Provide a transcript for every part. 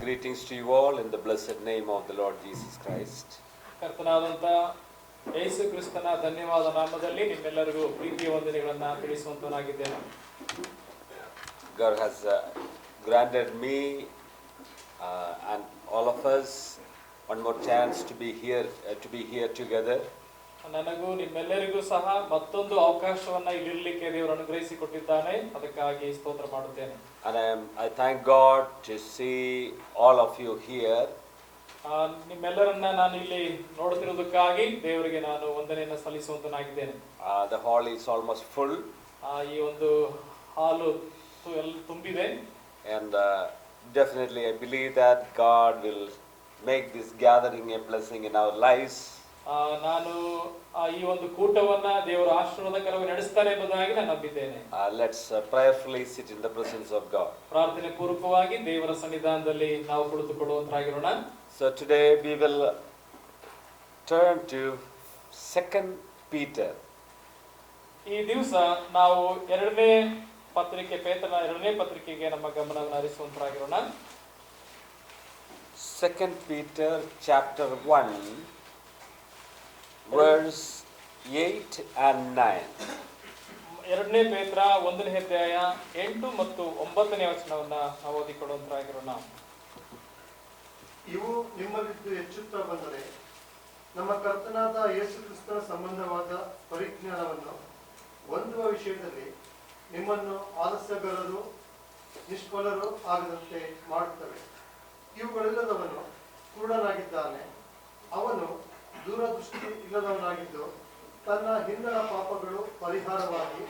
Greetings to you all in the blessed name of the Lord Jesus Christ. ಕರ್ತನಾದಂತ ಯೇಸು ಕ್ರಿಸ್ತನ ಧನ್ಯವಾದ ನಾಮದಲ್ಲಿ ನಿಮ್ಮೆಲ್ಲರಿಗೂ ಪ್ರೀತಿಯ ವಂದನೆಗಳನ್ನು ತಿಳಿಸುವಂತನಾಗಿದ್ದೇನೆ. God has granted me and all of us one more chance to be here together. ನನಗೂ ನಿಮ್ಮೆಲ್ಲರಿಗೂ ಸಹ ಮತ್ತೊಂದು ಅವಕಾಶವನ್ನ ಇಲ್ಲಿರಲಿಕ್ಕೆ ದೇವರು ಅನುಗ್ರಹಿಸಿಕೊಟ್ಟಿದ್ದಾನೆ. ಅದಕ್ಕಾಗಿ ಸ್ತೋತ್ರ ಮಾಡುತ್ತೇನೆ. And I thank God to see all of you here. ನಿಮ್ಮೆಲ್ಲರನ್ನ ನಾನು ಇಲ್ಲಿ ನೋಡುತ್ತಿರುವುದಕ್ಕಾಗಿ ದೇವರಿಗೆ ನಾನು ವಂದನೆಯನ್ನು ಸಲ್ಲಿಸುವಂತನಾಗಿದ್ದೇನೆ. The hall is almost full. ಈ ಒಂದು ಹಾಲು ತುಂಬಿದೆ. And definitely I believe that God will make this gathering a blessing in our lives. ನಾನು ಈ ಒಂದು ಕೂಟವನ್ನ ದೇವರ ಆಶೀರ್ವಾದಕರವಾಗಿ ನಡೆಸ್ತಾನೆ ಎಂಬುದಾಗಿ ನಾನು ನಂಬಿದ್ದೇನೆ. Let's prayerfully sit in the presence of God. ಪ್ರಾರ್ಥನೆ ಪೂರ್ವಕವಾಗಿ ದೇವರ ಸನ್ನಿಧಾನದಲ್ಲಿ ನಾವು ಕುಳಿತುಕೊಳ್ಳುವಂತರಾಗಿರೋಣ. So today we will turn to 2 Peter. ಈ ದಿವಸ ನಾವು ಎರಡನೇ ಪತ್ರಿಕೆಗೆ ನಮ್ಮ ಗಮನವನ್ನು ಹರಿಸುವಂತರಾಗಿರೋಣ. 2 Peter chapter 1 verse 8 and 9. ಎರಡನೇ ಪೇತ್ರ 1ನೇ ಅಧ್ಯಾಯ 8 ಮತ್ತು 9ನೇ ವಚನವನ್ನ ನಾವು ಓದಿಕೊಳ್ಳುವಂತರಾಗಿರೋಣ. ಇವು ನಿಮ್ಮಲ್ಲಿದ್ದು ಹೆಚ್ಚುತ್ತಾ ಬಂದರೆ ನಮ್ಮ ಕರ್ತನಾದ ಯೇಸು ಕ್ರಿಸ್ತನ ಸಂಬಂಧವಾದ ಪರಿಜ್ಞಾನವನ್ನು ಹೊಂದುವ ವಿಷಯದಲ್ಲಿ ನಿಮ್ಮನ್ನು ಆಲಸ್ಯಗಾರರು ನಿಷ್ಫಲರು ಆಗದಂತೆ ಮಾಡುತ್ತವೆ. ಇವುಗಳೆಲ್ಲದವನು ಕ್ರೂಢನಾಗಿದ್ದಾನೆ. ಅವನು ದೂರದೃಷ್ಟಿ ಇಲ್ಲದವನಾಗಿದ್ದು ತನ್ನ ಹಿಂದಿನ ಪಾಪಗಳು ಪರಿಹಾರವಾಗಿ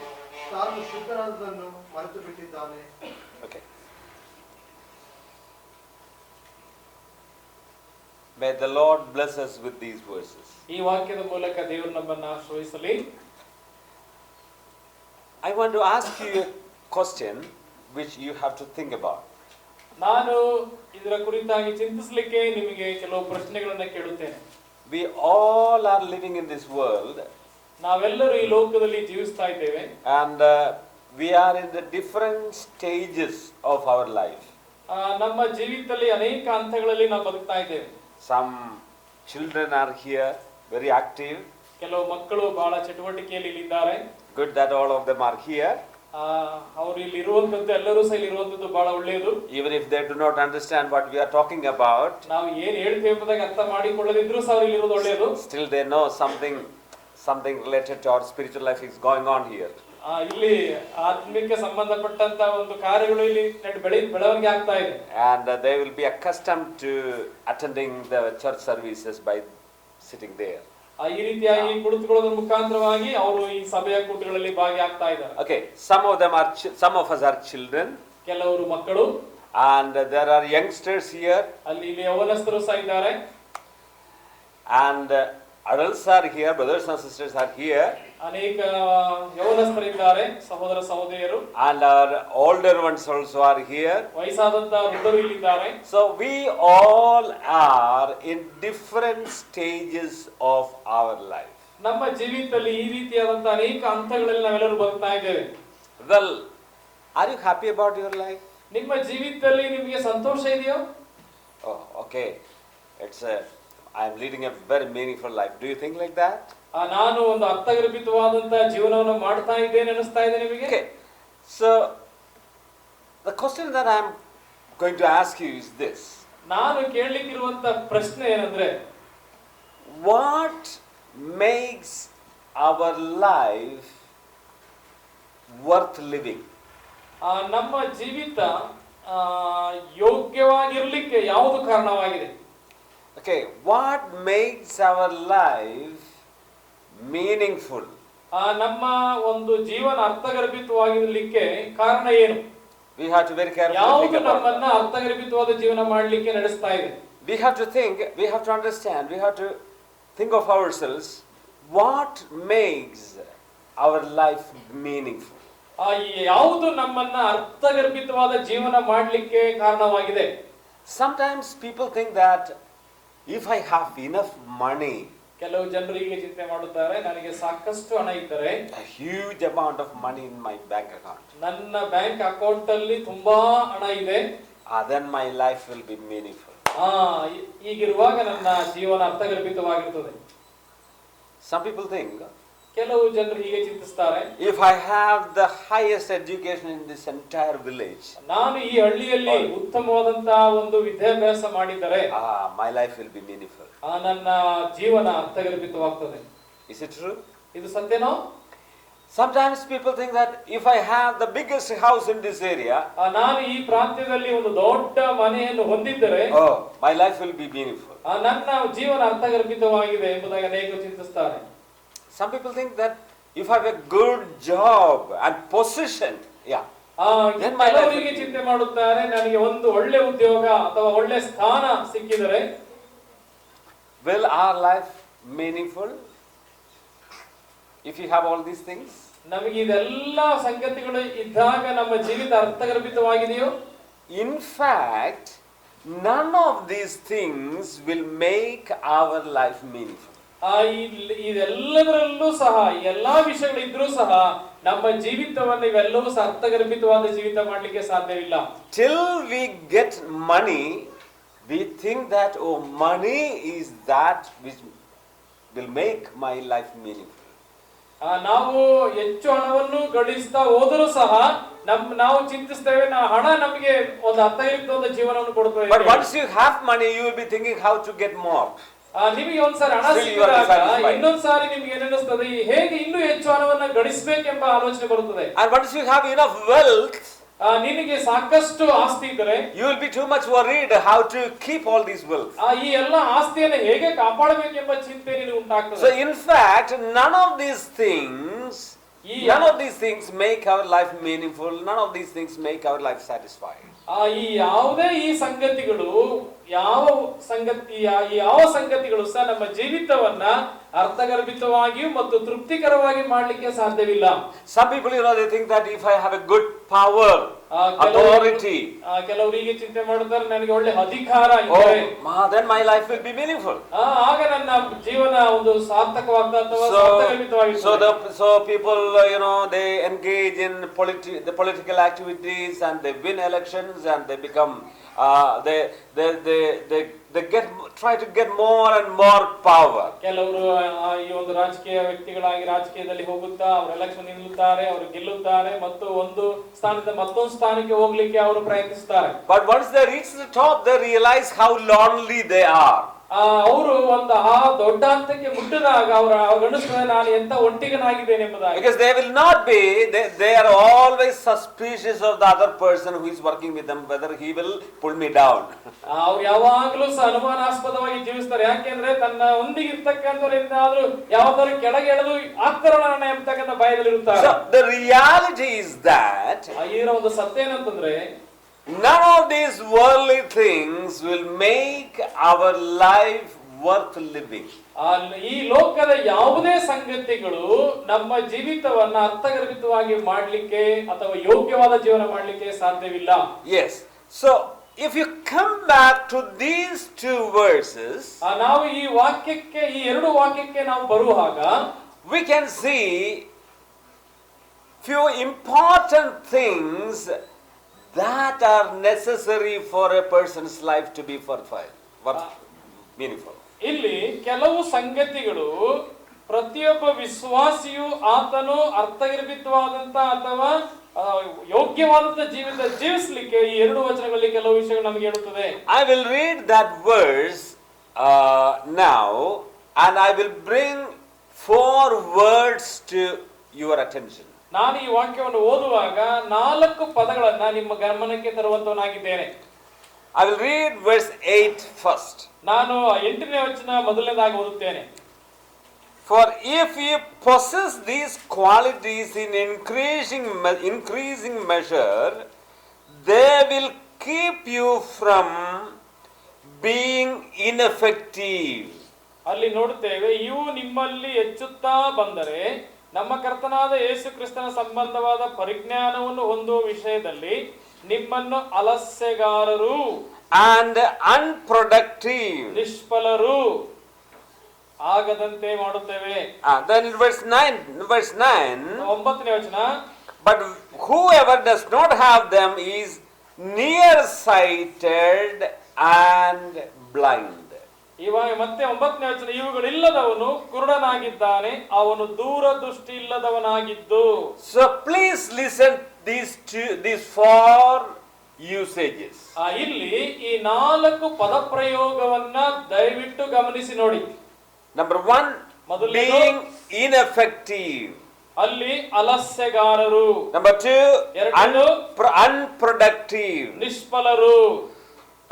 ತಾನು ಶುದ್ಧನಾದದನ್ನು ಮರೆತು ಬಿಟ್ಟಿದ್ದಾನೆ. May the Lord bless us with these verses. ಈ ವಾಕ್ಯದ ಮೂಲಕ ದೇವರು ನಮ್ಮನ್ನು ಆಶೀರ್ವದಿಸಲಿ. I want to ask you a question which you have to think about. ನಾನು ಇದರ ಕುರಿತಾಗಿ ಚಿಂತಿಸಲಿಕ್ಕೆ ನಿಮಗೆ ಕೆಲವು ಪ್ರಶ್ನೆಗಳನ್ನು ಕೇಳುತ್ತೇನೆ. We all are living in this world. ನಾವೆಲ್ಲರೂ ಈ ಲೋಕದಲ್ಲಿ ಜೀವಿಸ್ತಾ ಇದ್ದೇವೆ. And we are in the different stages of our life. ನಮ್ಮ ಜೀವಿತದಲ್ಲಿ ಅನೇಕ ಹಂತಗಳಲ್ಲಿ ನಾವು ಬದುಕ್ತಾ ಇದ್ದೇವೆ. Some children are here, very active. ಕೆಲವು ಮಕ್ಕಳು ಬಹಳ ಚಟುವಟಿಕೆಯಲ್ಲಿ ಇದ್ದಾರೆ. Good that all of them are here. ಅವರು ಇಲ್ಲಿ ಇರುವಂತದ್ದು ಎಲ್ಲರೂ ಸಹ ಇಲ್ಲಿ ಇರುವಂತದ್ದು ಬಹಳ ಒಳ್ಳೆಯದು. Even if they do not understand what we are talking about, ನಾವು ಏನು ಹೇಳ್ತೇವೆ ಎಂಬುದಾಗಿ ಅರ್ಥ ಮಾಡಿಕೊಳ್ಳದಿದ್ರೂ ಸಹ ಅವರು ಇಲ್ಲಿ ಇರುವುದು ಒಳ್ಳೆಯದು. Still they know something related to our spiritual life is going on here. ಇಲ್ಲಿ ಆತ್ಮಿಕ ಸಂಬಂಧಪಟ್ಟಂತ ಒಂದು ಕಾರ್ಯಗಳು ಇಲ್ಲಿ ಬೆಳವಣಿಗೆ ಆಗ್ತಾ ಇದೆ. And they will be accustomed to attending the church services by sitting there. ಈ ರೀತಿಯಾಗಿ ಕುಳಿತುಕೊಳ್ಳೋದ್ರ ಮುಖಾಂತರವಾಗಿ ಅವರು ಈ ಸಭೆಯ ಕೂಟಗಳಲ್ಲಿ ಭಾಗಿಯಾಗ್ತಾ ಇದ್ದಾರೆ. Okay, some of us are children. ಕೆಲವರು ಮಕ್ಕಳು. And there are youngsters here. ಅಲ್ಲಿ ಯೌವನಸ್ಥರು ಸಹ ಇದ್ದಾರೆ. And adults are here, brothers and sisters are here. ಅನೇಕ ಯೌವನಸ್ಥರಿದ್ದಾರೆ, ಸಹೋದರ ಸಹೋದರಿಯರು. And our older ones also are here. ವಯಸ್ಸಾದಂತ ವೃದ್ಧರು ಇಲ್ಲಿದ್ದಾರೆ. So we all are in different stages of our life. ನಮ್ಮ ಜೀವಿತದಲ್ಲಿ ಈ ರೀತಿಯಾದಂತ ಅನೇಕ ಹಂತಗಳಲ್ಲಿ ನಾವೆಲ್ಲರೂ ಬದುಕ್ತಾ ಇದ್ದೇವೆ. Well, are you happy about your life? ನಿಮ್ಮ ಜೀವಿತದಲ್ಲಿ ನಿಮಗೆ ಸಂತೋಷ ಇದೆಯೋ? Oh, okay. I am leading a very meaningful life. Do you think like that? ನಾನು ಒಂದು ಅರ್ಥಗರ್ಭಿತವಾದಂತ ಜೀವನವನ್ನು ಮಾಡ್ತಾ ಇದ್ದೇನೆ ಅನಿಸ್ತಾ ಇದೆ ನಿಮಗೆ? Okay. So the question that I am going to ask you is this. ನಾನು ಕೇಳಲಿಕ್ಕಿರುವಂತ ಪ್ರಶ್ನೆ ಏನಂದ್ರೆ, what makes our life worth living? ನಮ್ಮ ಜೀವಿತ ಯೋಗ್ಯವಾಗಿರಲಿಕ್ಕೆ ಯಾವುದು ಕಾರಣವಾಗಿದೆ? Okay, what makes our life meaningful? ನಮ್ಮ ಒಂದು ಜೀವನ ಅರ್ಥಗರ್ಭಿತವಾಗಿರಲಿಕ್ಕೆ ಕಾರಣ ಏನು? We have to very carefully think ಯಾವುದು about ನಮ್ಮನ್ನ ಅರ್ಥಗರ್ಭಿತವಾದ ಜೀವನ ಮಾಡಲಿಕ್ಕೆ ನಡೆಸ್ತಾ ಇದೆ? We have to understand, we have to think of ourselves, what makes our life meaningful? ಯಾವುದು ನಮ್ಮನ್ನ ಅರ್ಥಗರ್ಭಿತವಾದ ಜೀವನ ಮಾಡಲಿಕ್ಕೆ ಕಾರಣವಾಗಿದೆ? Sometimes people think that if I have enough money, ಕೆಲವು ಜನರು ಹೀಗೆ ಚಿಂತೆ ಮಾಡುತ್ತಾರೆ, ನನಗೆ ಸಾಕಷ್ಟು ಹಣ ಇದ್ದರೆ, a huge amount of money in my bank account, ನನ್ನ ಬ್ಯಾಂಕ್ ಅಕೌಂಟ್ ಅಲ್ಲಿ ತುಂಬಾ ಹಣ ಇದೆ, then my life will be meaningful. ಹೀಗಿರುವಾಗ ನನ್ನ ಜೀವನ ಅರ್ಥಗರ್ಭಿತವಾಗಿರುತ್ತದೆ. Some people think, ಕೆಲವು ಜನರು ಹೀಗೆ ಚಿಂತಿಸುತ್ತಾರೆ, if I have the highest education in this entire village, ನಾನು ಈ ಹಳ್ಳಿಯಲ್ಲಿ ಉತ್ತಮವಾದಂತಹ ಒಂದು ವಿದ್ಯಾಭ್ಯಾಸ ಮಾಡಿದರೆ my life will be meaningful. ನನ್ನ ಜೀವನ ಅರ್ಥಗರ್ಭಿತವಾಗುತ್ತದೆ. Is it true? ಇದು ಸತ್ಯನೋ? Sometimes people think that if I have the biggest house in this area, ನಾನು ಈ ಪ್ರಾಂತ್ಯದಲ್ಲಿ ಒಂದು ದೊಡ್ಡ ಮನೆಯನ್ನು ಹೊಂದಿದ್ದರೆ my life will be meaningful. ನನ್ನ ಜೀವನ ಅರ್ಥಗರ್ಭಿತವಾಗಿದೆ ಎಂಬುದಾಗಿ ಅನೇಕರು ಚಿಂತಿಸುತ್ತಾರೆ. Some people think that if I have a good job and position, then my life will be ಚಿಂತೆ ಮಾಡುತ್ತಾರೆ, ನನಗೆ ಒಂದು ಒಳ್ಳೆ ಉದ್ಯೋಗ ಅಥವಾ ಒಳ್ಳೆ ಸ್ಥಾನ ಸಿಕ್ಕಿದರೆ will our life meaningful if you have all these things? ನಮಗೆ ಇದೆಲ್ಲ ಸಂಗತಿಗಳು ಇದ್ದಾಗ ನಮ್ಮ ಜೀವಿತ ಅರ್ಥಗರ್ಭಿತವಾಗಿದೆಯೋ? In fact, none of these things will make our life meaningful. ಇದೆಲ್ಲದರಲ್ಲೂ ಸಹ ಎಲ್ಲಾ ವಿಷಯಗಳು ಇದ್ರೂ ಸಹ ನಮ್ಮ ಜೀವಿತವನ್ನು ಇವೆಲ್ಲವೂ ಸಹ ಅರ್ಥಗರ್ಭಿತವಾದ ಜೀವಿತ ಮಾಡಲಿಕ್ಕೆ ಸಾಧ್ಯವಿಲ್ಲ. Till we get money, we think that money is that which will make my life meaningful. ನಾವು ಹೆಚ್ಚು ಹಣವನ್ನು ಗಳಿಸ್ತಾ ಹೋದರೂ ಸಹ ನಾವು ಚಿಂತಿಸ್ತೇವೆ, ಹಣ ನಮಗೆ ಒಂದು ಅರ್ಥಗರ್ಭಿತವಾದ ಜೀವನವನ್ನು ಕೊಡುತ್ತದೆ. But once you have money, you will be thinking how to get more. ನಿಮಗೆ ಒಂದ್ಸಾರಿ ಹಣ ಸಿಕ್ಕಿದಾಗ ಇನ್ನೊಂದ್ಸಾರಿ ನಿಮ್ಗೆ ಏನಿಸ್ತದೆ, ಹೇಗೆ ಇನ್ನೂ ಹೆಚ್ಚು ಹಣವನ್ನ ಗಳಿಸಬೇಕೆಂಬ ಆಲೋಚನೆ ಬರುತ್ತದೆ. And once you have enough wealth, ನಿನಗೆ ಸಾಕಷ್ಟು ಆಸ್ತಿ ಇದ್ದರೆ you will be too much worried how to keep all these wealth. ಈ ಎಲ್ಲ ಆಸ್ತಿಯನ್ನು ಹೇಗೆ ಕಾಪಾಡಬೇಕೆಂಬ ಚಿಂತೆ ನಿನಗೆ ಉಂಟಾಗ್ತದೆ. So in fact, none of these things make our life meaningful. None of these things make our life satisfied. ಈ ಸಂಗತಿಗಳು ಯಾವ ಸಂಗತಿಗಳು ಸಹ ನಮ್ಮ ಜೀವಿತವನ್ನ ಅರ್ಥಗರ್ಭಿತವಾಗಿಯೂ ಮತ್ತು ತೃಪ್ತಿಕರವಾಗಿ ಮಾಡಲಿಕ್ಕೆ ಸಾಧ್ಯವಿಲ್ಲ. Some people, they think that if I have a good power, authority, ಕೆಲವರು ಹೀಗೆ ಚಿಂತೆ ಮಾಡುತ್ತಾರೆ, ನನಗೆ ಒಳ್ಳೆ ಅಧಿಕಾರ ಇದ್ದರೆ then my life will be meaningful. ಆಗ ನನ್ನ ಜೀವನ ಒಂದು ಸಾರ್ಥಕವಾದ ಅಥವಾ ಸಾರ್ಥಕವಾಗಿರುತ್ತದೆ. So people, they engage in the political activities and they win elections and they become they try to get more and more power. ಕೆಲವರು ಈ ಒಂದು ರಾಜಕೀಯ ವ್ಯಕ್ತಿಗಳಾಗಿ ರಾಜಕೀಯದಲ್ಲಿ ಹೋಗುತ್ತಾ ಅವರು ಎಲೆಕ್ಷನ್ ನಿಲ್ಲುತ್ತಾರೆ, ಅವರು ಗೆಲ್ಲುತ್ತಾರೆ ಮತ್ತು ಒಂದು ಸ್ಥಾನದಿಂದ ಮತ್ತೊಂದು ಸ್ಥಾನಕ್ಕೆ ಹೋಗ್ಲಿಕ್ಕೆ ಅವರು ಪ್ರಯತ್ನಿಸುತ್ತಾರೆ. But once they reach the top, they realize how lonely they are. ಅವರು ಒಂದು ದೊಡ್ಡ ಹಂತಕ್ಕೆ ಮುಟ್ಟಿದಾಗ ಅವ್ರಿಗನ್ನಿಸ್ತದೆ, ನಾನು ಎಂತ ಒಂಟಿಗನಾಗಿದ್ದೇನೆ ಎಂಬುದಾಗಿ. Because they will not be, they are always suspicious of the other person who is working with them, whether he will pull me down. ಅವ್ರು ಯಾವಾಗಲೂ ಸಹ ಅನುಮಾನಾಸ್ಪದವಾಗಿ ಜೀವಿಸ್ತಾರೆ. ಯಾಕೆಂದ್ರೆ ತನ್ನ ಒಂದಿಗೆ ಇರ್ತಕ್ಕಂಥವ್ರು ಏನಾದ್ರೂ ಯಾವ್ದಾದ್ರು ಕೆಳಗೆ ಎಳೆದು ಆಗ್ತಾರಲ್ಲ ನನ್ನ ಎಂಬತಕ್ಕಂಥ ಭಯದಲ್ಲಿರುತ್ತಾರೆ. So the reality is that ಇದರ ಒಂದು ಸತ್ಯ ಏನಂತಂದ್ರೆ, none of these worldly things will make our life worth living. ಈ ಲೋಕದ ಯಾವುದೇ ಸಂಗತಿಗಳು ನಮ್ಮ ಜೀವಿತವನ್ನ ಅರ್ಥಗರ್ಭಿತವಾಗಿ ಮಾಡಲಿಕ್ಕೆ ಅಥವಾ ಯೋಗ್ಯವಾದ ಜೀವನ ಮಾಡಲಿಕ್ಕೆ ಸಾಧ್ಯವಿಲ್ಲ. Yes. So if you come back to these two verses, ನಾವು ಈ ವಾಕ್ಯಕ್ಕೆ, ಈ ಎರಡು ವಾಕ್ಯಕ್ಕೆ ನಾವು ಬರುವಾಗ we can see few important things that are necessary for a person's life to be meaningful. ಇಲ್ಲಿ ಕೆಲವು ಸಂಗತಿಗಳು ಪ್ರತಿಯೊಬ್ಬ ವಿಶ್ವಾಸಿಯು ಆತನು ಅರ್ಥಗರ್ಭಿತವಾದಂತ ಅಥವಾ ಯೋಗ್ಯವಾದಂತ ಜೀವಿತ ಜೀವಿಸಲಿಕ್ಕೆ ಈ ಎರಡು ವಚನಗಳಲ್ಲಿ ಕೆಲವು ವಿಷಯಗಳು ನಮಗೆ ಹೇಳುತ್ತದೆ. I will read that verse now and I will bring 4 words to your attention. ನಾನು ಈ ವಾಕ್ಯವನ್ನು ಓದುವಾಗ 4 ಪದಗಳನ್ನ ನಿಮ್ಮ ಗಮನಕ್ಕೆ ತರುವಂತವನಾಗಿದ್ದೇನೆ. I will read verse 8 first. ನಾನು 8ನೇ ವಚನ ಮೊದಲನೇದಾಗಿ ಓದುತ್ತೇನೆ. For if you possess these qualities in increasing measure, they will keep you from being ineffective. ಅಲ್ಲಿ ನೋಡುತ್ತೇವೆ, ಇವು ನಿಮ್ಮಲ್ಲಿ ಹೆಚ್ಚುತ್ತಾ ಬಂದರೆ ನಮ್ಮ ಕರ್ತನಾದ ಯೇಸು ಕ್ರಿಸ್ತನ ಸಂಬಂಧವಾದ ಪರಿಜ್ಞಾನವನ್ನು ಹೊಂದುವ ವಿಷಯದಲ್ಲಿ ನಿಮ್ಮನ್ನು ಅಲಸ್ಯಗಾರರು and unproductive, ನಿಷ್ಫಲರು ಆಗದಂತೆ ಮಾಡುತ್ತೇವೆ. Then in verse 9, 9ನೇ ವಚನ, but whoever does not have them is nearsighted and blind. ಇವಾಗ ಮತ್ತೆ 9ನೇ ವಚನ, ಇವುಗಳಿಲ್ಲದವನು ಕುರುಡನಾಗಿದ್ದಾನೆ, ಅವನು ದೂರದೃಷ್ಟಿ ಇಲ್ಲದವನಾಗಿದ್ದು. So please listen these four usages. ಇಲ್ಲಿ ಈ 4 ಪದಪ್ರಯೋಗವನ್ನ ದಯವಿಟ್ಟು ಗಮನಿಸಿ ನೋಡಿ. Number 1, being ineffective. ಅಲ್ಲಿ ಅಲಸ್ಯಗಾರರು. Number 2, unproductive. ನಿಷ್ಫಲರು.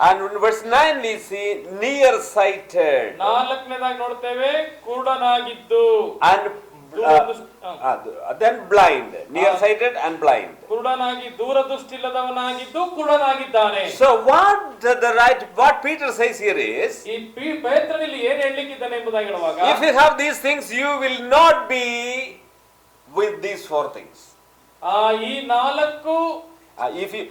And in verse 9 we see nearsighted. 4ನೇದಾಗಿ ನೋಡ್ತೇವೆ ಕುರುಡನಾಗಿದ್ದು. And then blind. Nearsighted and blind. ಕುರುಡನಾಗಿ ದೂರದೃಷ್ಟಿ ಇಲ್ಲದವನಾಗಿದ್ದು ಕುರುಡನಾಗಿದ್ದಾನೆ. So what Peter says here is, ಈ ಪೇತ್ರನಲ್ಲಿ ಏನು ಹೇಳಲಿಕ್ಕಿದ್ದಾನೆ ಎಂಬುದಾಗಿ ಹೇಳುವಾಗ, if you have these things you will not be with these four things. ಈ 4 If you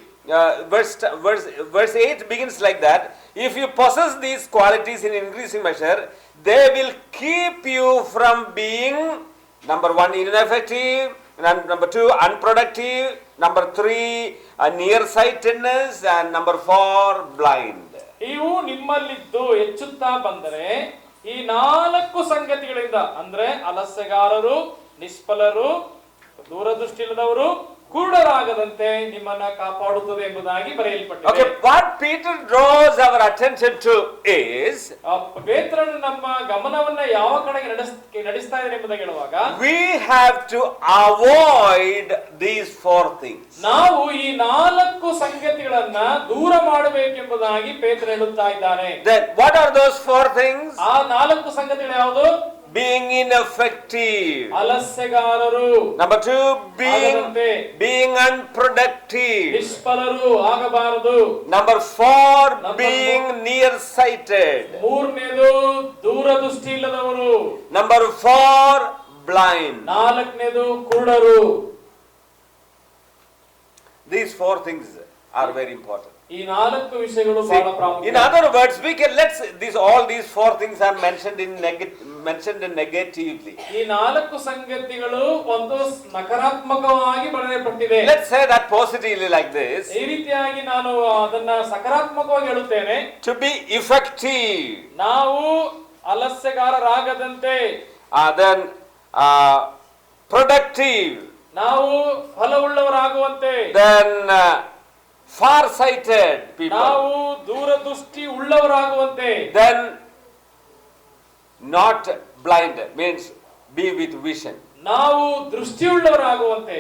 verse 8 begins like that. If you possess these qualities in increasing measure, they will keep you from being number 1 ineffective, number 2 unproductive, number 3 nearsightedness, and number 4 blind. ಇವು ನಿಮ್ಮಲ್ಲಿದ್ದು ಹೆಚ್ಚುತ್ತಾ ಬಂದರೆ ಈ 4 ಸಂಗತಿಗಳಿಂದ, ಅಂದ್ರೆ ಅಲಸ್ಯಗಾರರು, ನಿಷ್ಫಲರು, ದೂರದೃಷ್ಟಿ ಇಲ್ಲದವರು, ಕುರುಡರಾಗದಂತೆ ನಿಮ್ಮನ್ನ ಕಾಪಾಡುತ್ತದೆ ಎಂಬುದಾಗಿ ಬರೆಯಲ್ಪಟ್ಟಿದೆ. Okay, what Peter draws our attention to is, ಪೇತ್ರನು ನಮ್ಮ ಗಮನವನ್ನ ಯಾವ ಕಡೆಗೆ ನಡೆಸ್ತಾ ಇದ್ದಾನೆ ಎಂಬುದಾಗಿ ಹೇಳುವಾಗ, we have to avoid these four things. ನಾವು ಈ 4 ಸಂಗತಿಗಳನ್ನ ದೂರ ಮಾಡಬೇಕೆಂಬುದಾಗಿ ಪೇತ್ರ ಹೇಳುತ್ತಾ ಇದ್ದಾನೆ. Then what are those four things? ಆ 4 ಸಂಗತಿಗಳು ಯಾವುದು? Being ineffective. ಅಲಸ್ಯಗಾರರು. Number 2, being unproductive. ನಿಷ್ಫಲರು ಆಗಬಾರದು. Number 4, being nearsighted. 3ನೇದು ದೂರದೃಷ್ಟಿ ಇಲ್ಲದವರು. Number 4, blind. 4ನೇದು ಕುರುಡರು. These four things are very important. ಈ 4 ವಿಷಯಗಳು ಬಹಳ ಪ್ರಾಮುಖ್ಯ. In other words, all these four things are mentioned negatively. ಈ 4 ಸಂಗತಿಗಳು ಒಂದು ನಕಾರಾತ್ಮಕವಾಗಿ ಬರೆಯಲ್ಪಟ್ಟಿದೆ. Let's say that positively like this. ಈ ರೀತಿಯಾಗಿ ನಾನು ಅದನ್ನ ಸಕಾರಾತ್ಮಕವಾಗಿ ಹೇಳುತ್ತೇನೆ. To be effective. ನಾವು ಅಲಸ್ಯಗಾರರಾಗದಂತೆ. Then productive. ನಾವು ಫಲವುಳ್ಳವರಾಗುವಂತೆ. Then far-sighted people. ನಾವು ದೂರದೃಷ್ಟಿ ಉಳ್ಳವರಾಗುವಂತೆ. Then not blind, means be with vision. ನಾವು ದೃಷ್ಟಿಯುಳ್ಳವರಾಗುವಂತೆ.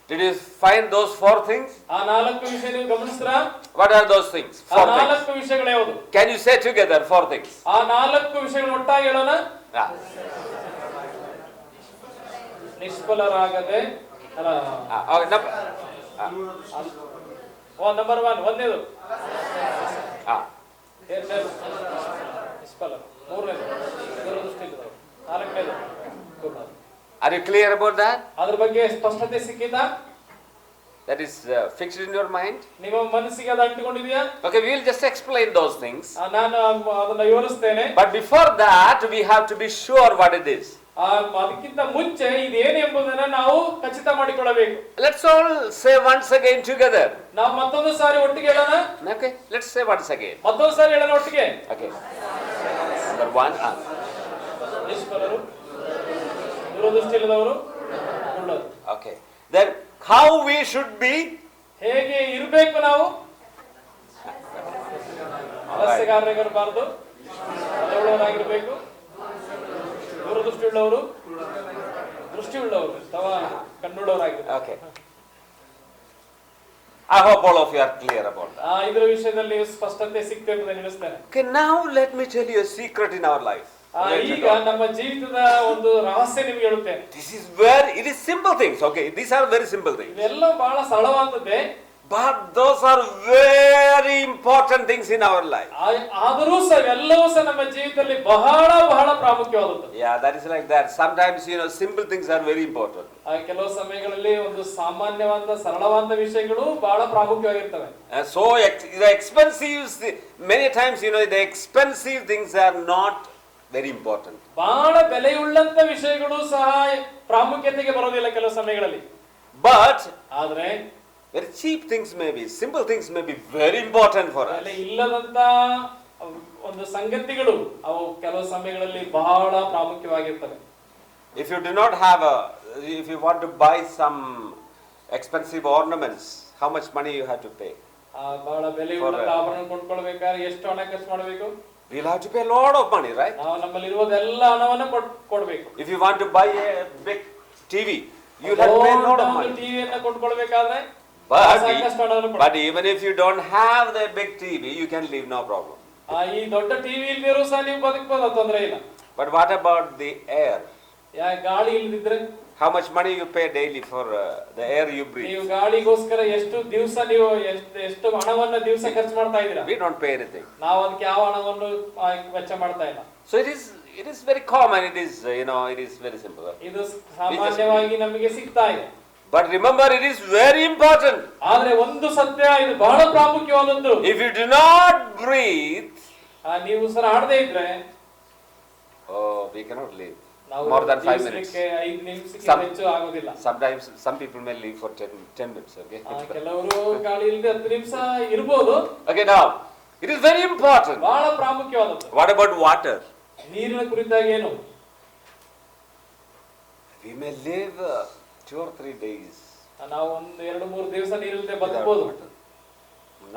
Did you find those four things? ಆ 4 ವಿಷಯ ನೀವು ಗಮನಿಸ್ರಾ? What are those things? ಆ 4 ವಿಷಯಗಳು ಯಾವುದು? Can you say together 4 things? ಆ 4 ವಿಷಯಗಳು ಒಟ್ಟಾಗಿ ಹೇಳೋಣ. ನಿಷ್ಫಲರಾಗದೆ ನಂಬರ್ 1 ಒಂದೇದು ನಿಷ್ಫಲರು, 3ನೇದು ದೂರದೃಷ್ಟಿ ಇಲ್ಲದವರು, 4ನೇದು ಕುರುಡರು. Are you clear about that? ಅದರ ಬಗ್ಗೆ ಸ್ಪಷ್ಟತೆ ಸಿಕ್ಕಿತಾ? That is fixed in your mind? ನಿಮ್ಮ ಮನಸ್ಸಿಗೆ ಅದು ಅಂಟಿಕೊಂಡಿದೆಯಾ? Okay, we will just explain those things. ನಾನು ಅದನ್ನ ವಿವರಿಸ್ತೇನೆ. But before that we have to be sure what it is. ಅದಕ್ಕಿಂತ ಮುಂಚೆ ಇದೇನು ಎಂಬುದನ್ನ ನಾವು ಖಚಿತ ಮಾಡಿಕೊಳ್ಳಬೇಕು. Let's all say once again together. ನಾವು ಮತ್ತೊಂದು ಸಾರಿ ಒಟ್ಟಿಗೆ ಹೇಳೋಣ. Okay, let's say once again. ಮತ್ತೊಂದು ಸಾರಿ ಹೇಳೋಣ ಒಟ್ಟಿಗೆ. Okay. Number 1, ನಿಷ್ಫಲರು, ದೂರದೃಷ್ಟಿ ಇಲ್ಲದವರು, ಕುರುಡರು. Okay. Then how we should be? ಹೇಗೆ ಇರಬೇಕು ನಾವು? ಅಲಸ್ಯಗಾರರಾಗಿರಬಾರದು, ಫಲವುಳ್ಳವರಾಗಿರಬೇಕು, ದೂರದೃಷ್ಟಿ ಉಳ್ಳವರು, ದೃಷ್ಟಿ ಉಳ್ಳವರು ಅಥವಾ ಕಣ್ಣುಳ್ಳವರಾಗಿರ್ಬೇಕು. Okay. I hope all of you are clear about that. ಇದರ ವಿಷಯದಲ್ಲಿ ಸ್ಪಷ್ಟತೆ ಸಿಕ್ತು ಎಂಬುದನ್ನು ತಿಳಿಸ್ತೇನೆ. Okay, now let me tell you a secret in our life. ಈಗ ನಮ್ಮ ಜೀವಿತದ ಒಂದು ರಹಸ್ಯ ನಿಮಗೆ ಹೇಳುತ್ತೇನೆ. This is where it is simple things. Okay, these are very simple things. ಇವೆಲ್ಲ ಬಹಳ ಸರಳವಾದದ್ದೇ. But those are very important things in our life. ಆದರೂ ಸಹ ಎಲ್ಲವೂ ಸಹ ನಮ್ಮ ಜೀವಿತದಲ್ಲಿ ಬಹಳ ಬಹಳ ಪ್ರಾಮುಖ್ಯವಾದದ್ದು. Yeah, that is like that. Sometimes simple things are very important. ಕೆಲವು ಸಮಯಗಳಲ್ಲಿ ಒಂದು ಸಾಮಾನ್ಯವಾದ ಸರಳವಾದ ವಿಷಯಗಳು ಬಹಳ ಪ್ರಾಮುಖ್ಯವಾಗಿರ್ತವೆ. So the expensive, many times the expensive things are not very important. ಬಹಳ ಬೆಲೆಯುಳ್ಳಂತ ವಿಷಯಗಳು ಸಹ ಪ್ರಾಮುಖ್ಯತೆಗೆ ಬರೋದಿಲ್ಲ ಕೆಲವು ಸಮಯಗಳಲ್ಲಿ. But ಆದ್ರೆ Very cheap things may be, simple things may be very important for us. ಬೆಲೆ ಇಲ್ಲದಂತ ಒಂದು ಸಂಗತಿಗಳು ಅವು ಕೆಲವು ಸಮಯಗಳಲ್ಲಿ ಬಹಳ ಪ್ರಾಮುಖ್ಯವಾಗಿರ್ತವೆ. If you do not have if you want to buy some expensive ornaments, how much money you have to pay? ಬಹಳ ಬೆಲೆಯುಳ್ಳ ಆಭರಣ ಕೊಂಡ್ಕೊಳ್ಬೇಕಾದ್ರೆ ಎಷ್ಟು ಹಣ ಖರ್ಚು ಮಾಡಬೇಕು? We'll have to pay a lot of money, right? ನಾವು ನಮ್ಮಲ್ಲಿ ಇರುವುದೆಲ್ಲ ಹಣವನ್ನು ಕೊಡಬೇಕು. If you want to buy a big TV, you'll have to pay a lot of money. ಟಿವಿಯನ್ನು ಕೊಂಡ್ಕೊಳ್ಬೇಕಾದ್ರೆ But even if you don't have the big TV, you can live, no problem. ಈ ದೊಡ್ಡ TV ಇಲ್ದಿರೋ ಸಹ ನೀವು ಬದುಕಬಹುದು, ತೊಂದರೆ ಇಲ್ಲ. But what about the air? ಗಾಳಿ ಇಲ್ದಿದ್ರೆ how much money you pay daily for the air you breathe? ನೀವು ಗಾಳಿಗೋಸ್ಕರ ಎಷ್ಟು ದಿವಸ ನೀವು ಎಷ್ಟು ಹಣವನ್ನು ದಿವಸ ಖರ್ಚು ಮಾಡ್ತಾ ಇದ್ದೀರಾ? We don't pay anything. ನಾವು ಅದಕ್ಕೆ ಯಾವ ಹಣವನ್ನು ವೆಚ್ಚ ಮಾಡ್ತಾ ಇಲ್ಲ. So it is very common, it is it is very simple. ಇದು ಸಾಮಾನ್ಯವಾಗಿ ನಮಗೆ ಸಿಗ್ತಾ ಇದೆ. But remember, it is very important. ಆದ್ರೆ ಒಂದು ಸತ್ಯ, ಇದು ಬಹಳ ಪ್ರಾಮುಖ್ಯವಾದದ್ದು. If you do not breathe, ನೀವು ಉಸಿರಾಡದೇ ಇದ್ರೆ we cannot live more than 5 minutes. 5 ನಿಮಿಷಕ್ಕೆ ಹೆಚ್ಚು ಆಗೋದಿಲ್ಲ. Sometimes some people may live for 10 minutes. Okay. ಕೆಲವರು ಗಾಳಿ ಇಲ್ಲದೆ 10 ನಿಮಿಷ ಇರಬಹುದು. Okay, now it is very important. ಬಹಳ ಪ್ರಾಮುಖ್ಯವಾದದ್ದು. What about water? ನೀರಿನ ಕುರಿತಾಗಿ ಏನು? We may live 2 or 3 days. ನಾವು ಒಂದು 2-3 ದಿವಸ ನೀರಿಲ್ಲದೆ ಬದುಕಬಹುದು.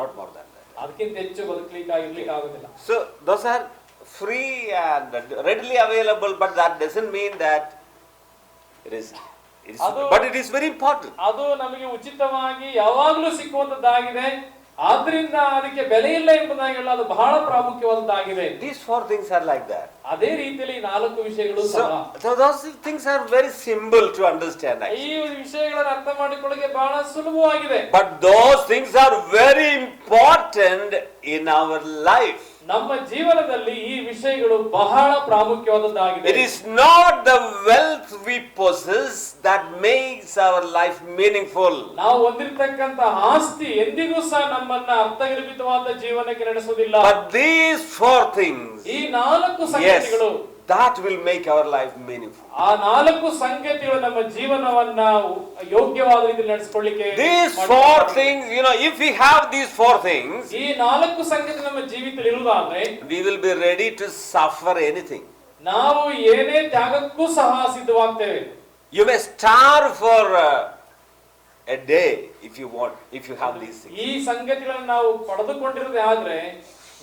Not more than that. ಅದಕ್ಕಿಂತ ಹೆಚ್ಚು ಬದುಕಲಿಕ್ಕೆ ಆಗೋದಿಲ್ಲ. So those are free and readily available, but that doesn't mean that it is but it is very important. ಅದು ನಮಗೆ ಉಚಿತವಾಗಿ ಯಾವಾಗಲೂ ಸಿಕ್ಕುವಂತದ್ದಾಗಿದೆ. ಆದ್ರಿಂದ ಅದಕ್ಕೆ ಬೆಲೆ ಇಲ್ಲ ಎಂಬುದಾಗಿಲ್ಲ, ಅದು ಬಹಳ ಪ್ರಾಮುಖ್ಯವಾದದ್ದಾಗಿದೆ. These 4 things are like that. ಅದೇ ರೀತಿಯಲ್ಲಿ 4 ವಿಷಯಗಳು ಸಹ. So those things are very simple to understand. ಈ ವಿಷಯಗಳನ್ನು ಅರ್ಥ ಮಾಡಿಕೊಳ್ಳಕ್ಕೆ ಬಹಳ ಸುಲಭವಾಗಿದೆ. But those things are very important in our life. ನಮ್ಮ ಜೀವನದಲ್ಲಿ ಈ ವಿಷಯಗಳು ಬಹಳ ಪ್ರಾಮುಖ್ಯವಾದದ್ದಾಗಿದೆ. It is not the wealth we possess that makes our life meaningful. ನಾವು ಹೊಂದಿರತಕ್ಕಂತ ಆಸ್ತಿ ಎಂದಿಗೂ ಸಹ ನಮ್ಮನ್ನ ಅರ್ಥಗರ್ಭಿತವಾದ ಜೀವನಕ್ಕೆ ನಡೆಸುವುದಿಲ್ಲ. But these 4 things, ಈ 4 ಸಂಗತಿಗಳು, that will make our life meaningful. ಆ 4 ಸಂಗತಿಗಳು ನಮ್ಮ ಜೀವನವನ್ನ ಯೋಗ್ಯವಾದ ರೀತಿಯಲ್ಲಿ ನಡೆಸಿಕೊಳ್ಳಿಕ್ಕೆ. These 4 things, if we have these 4 things, ಈ 4 ಸಂಗತಿ ನಮ್ಮ ಜೀವಿತದಲ್ಲಿ ಇರುವುದಾದ್ರೆ we will be ready to suffer anything. ನಾವು ಏನೇ ತ್ಯಾಗಕ್ಕೂ ಸಹ ಸಿದ್ಧವಾಗ್ತೇವೆ. You may starve for a day if you want, if you have these things. ಈ ಸಂಗತಿಗಳನ್ನು ನಾವು ಪಡೆದುಕೊಂಡಿರೋದೇ ಆದ್ರೆ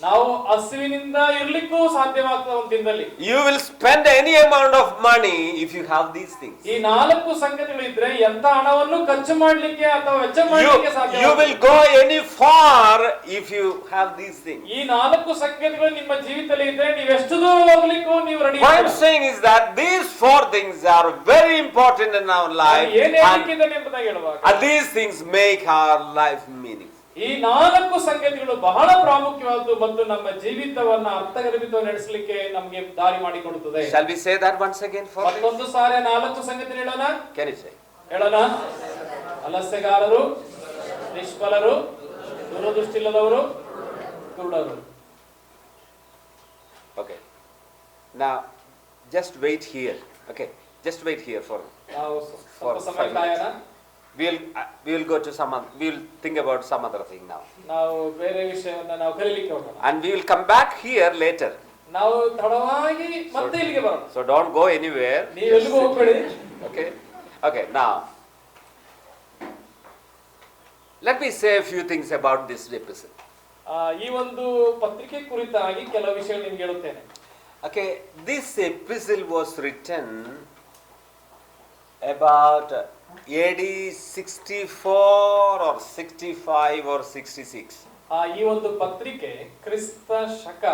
ನಾವು ಹಸಿವಿನಿಂದ ಇರ್ಲಿಕ್ಕೂ ಸಾಧ್ಯವಾಗ್ತದೆ ಒಂದು ದಿನದಲ್ಲಿ. You will spend any amount of money if you have these things. ಈ 4 ಸಂಗತಿಗಳು ಇದ್ರೆ ಎಂತ ಹಣವನ್ನು ಖರ್ಚು ಮಾಡ್ಲಿಕ್ಕೆ ಅಥವಾ ವೆಚ್ಚ ಮಾಡ್ಲಿಕ್ಕೆ ಸಾಧ್ಯ. You will go any far if you have these things. ಈ 4 ಸಂಗತಿಗಳು ನಿಮ್ಮ ಜೀವಿತದಲ್ಲಿ ಇದ್ರೆ ನೀವು ಎಷ್ಟು ದೂರ ಹೋಗ್ಲಿಕ್ಕೂ ನೀವು ready. What I'm saying is that these 4 things are very important in our life. And these things make our life meaningful. ಈ 4 ಸಂಗತಿಗಳು ಬಹಳ ಪ್ರಾಮುಖ್ಯವಾದದ್ದು ಮತ್ತು ನಮ್ಮ ಜೀವಿತವನ್ನ ಅರ್ಥಗರ್ಭಿತವಾಗಿ ನಡೆಸಲಿಕ್ಕೆ ನಮಗೆ ದಾರಿ ಮಾಡಿಕೊಡುತ್ತದೆ. Shall we say that once again for ಮತ್ತೊಂದು ಸಾರಿ 4 ಸಂಗತಿ ಹೇಳೋಣ? Can you say? ಹೇಳೋಣ. ಅಲಸ್ಯಗಾರರು, ನಿಷ್ಫಲರು, ದೂರದೃಷ್ಟಿಯಿಲ್ಲದವರು, ಕುರುಡರು. Okay. Now just wait here. Okay. Just wait here for ನಾವು ಸ್ವಲ್ಪ ಸಮಯ 5 ಕಾಯೋಣ. we will go to we will think about some other thing now. ನಾವು ಬೇರೆ ವಿಷಯವನ್ನ ನಾವು ಕಲಿಲಿಕ್ಕೆ ಹೋಗೋಣ. And we will come back here later. ನಾವು ತಡವಾಗಿ ಮತ್ತೆ ಇಲ್ಲಿಗೆ ಬರೋಣ. So don't go anywhere. ನೀವು ಎಲ್ಲಿಗೂ ಹೋಗಬೇಡಿ. Okay, now let me say a few things about this epistle. ಈ ಒಂದು ಪತ್ರಿಕೆ ಕುರಿತಾಗಿ ಕೆಲವು ವಿಷಯಗಳು ನಿಮಗೆ ಹೇಳುತ್ತೇನೆ. Okay, this epistle was written about AD 64 or 65 or 66. ಈ ಒಂದು ಪತ್ರಿಕೆ ಕ್ರಿಸ್ತ ಶಕ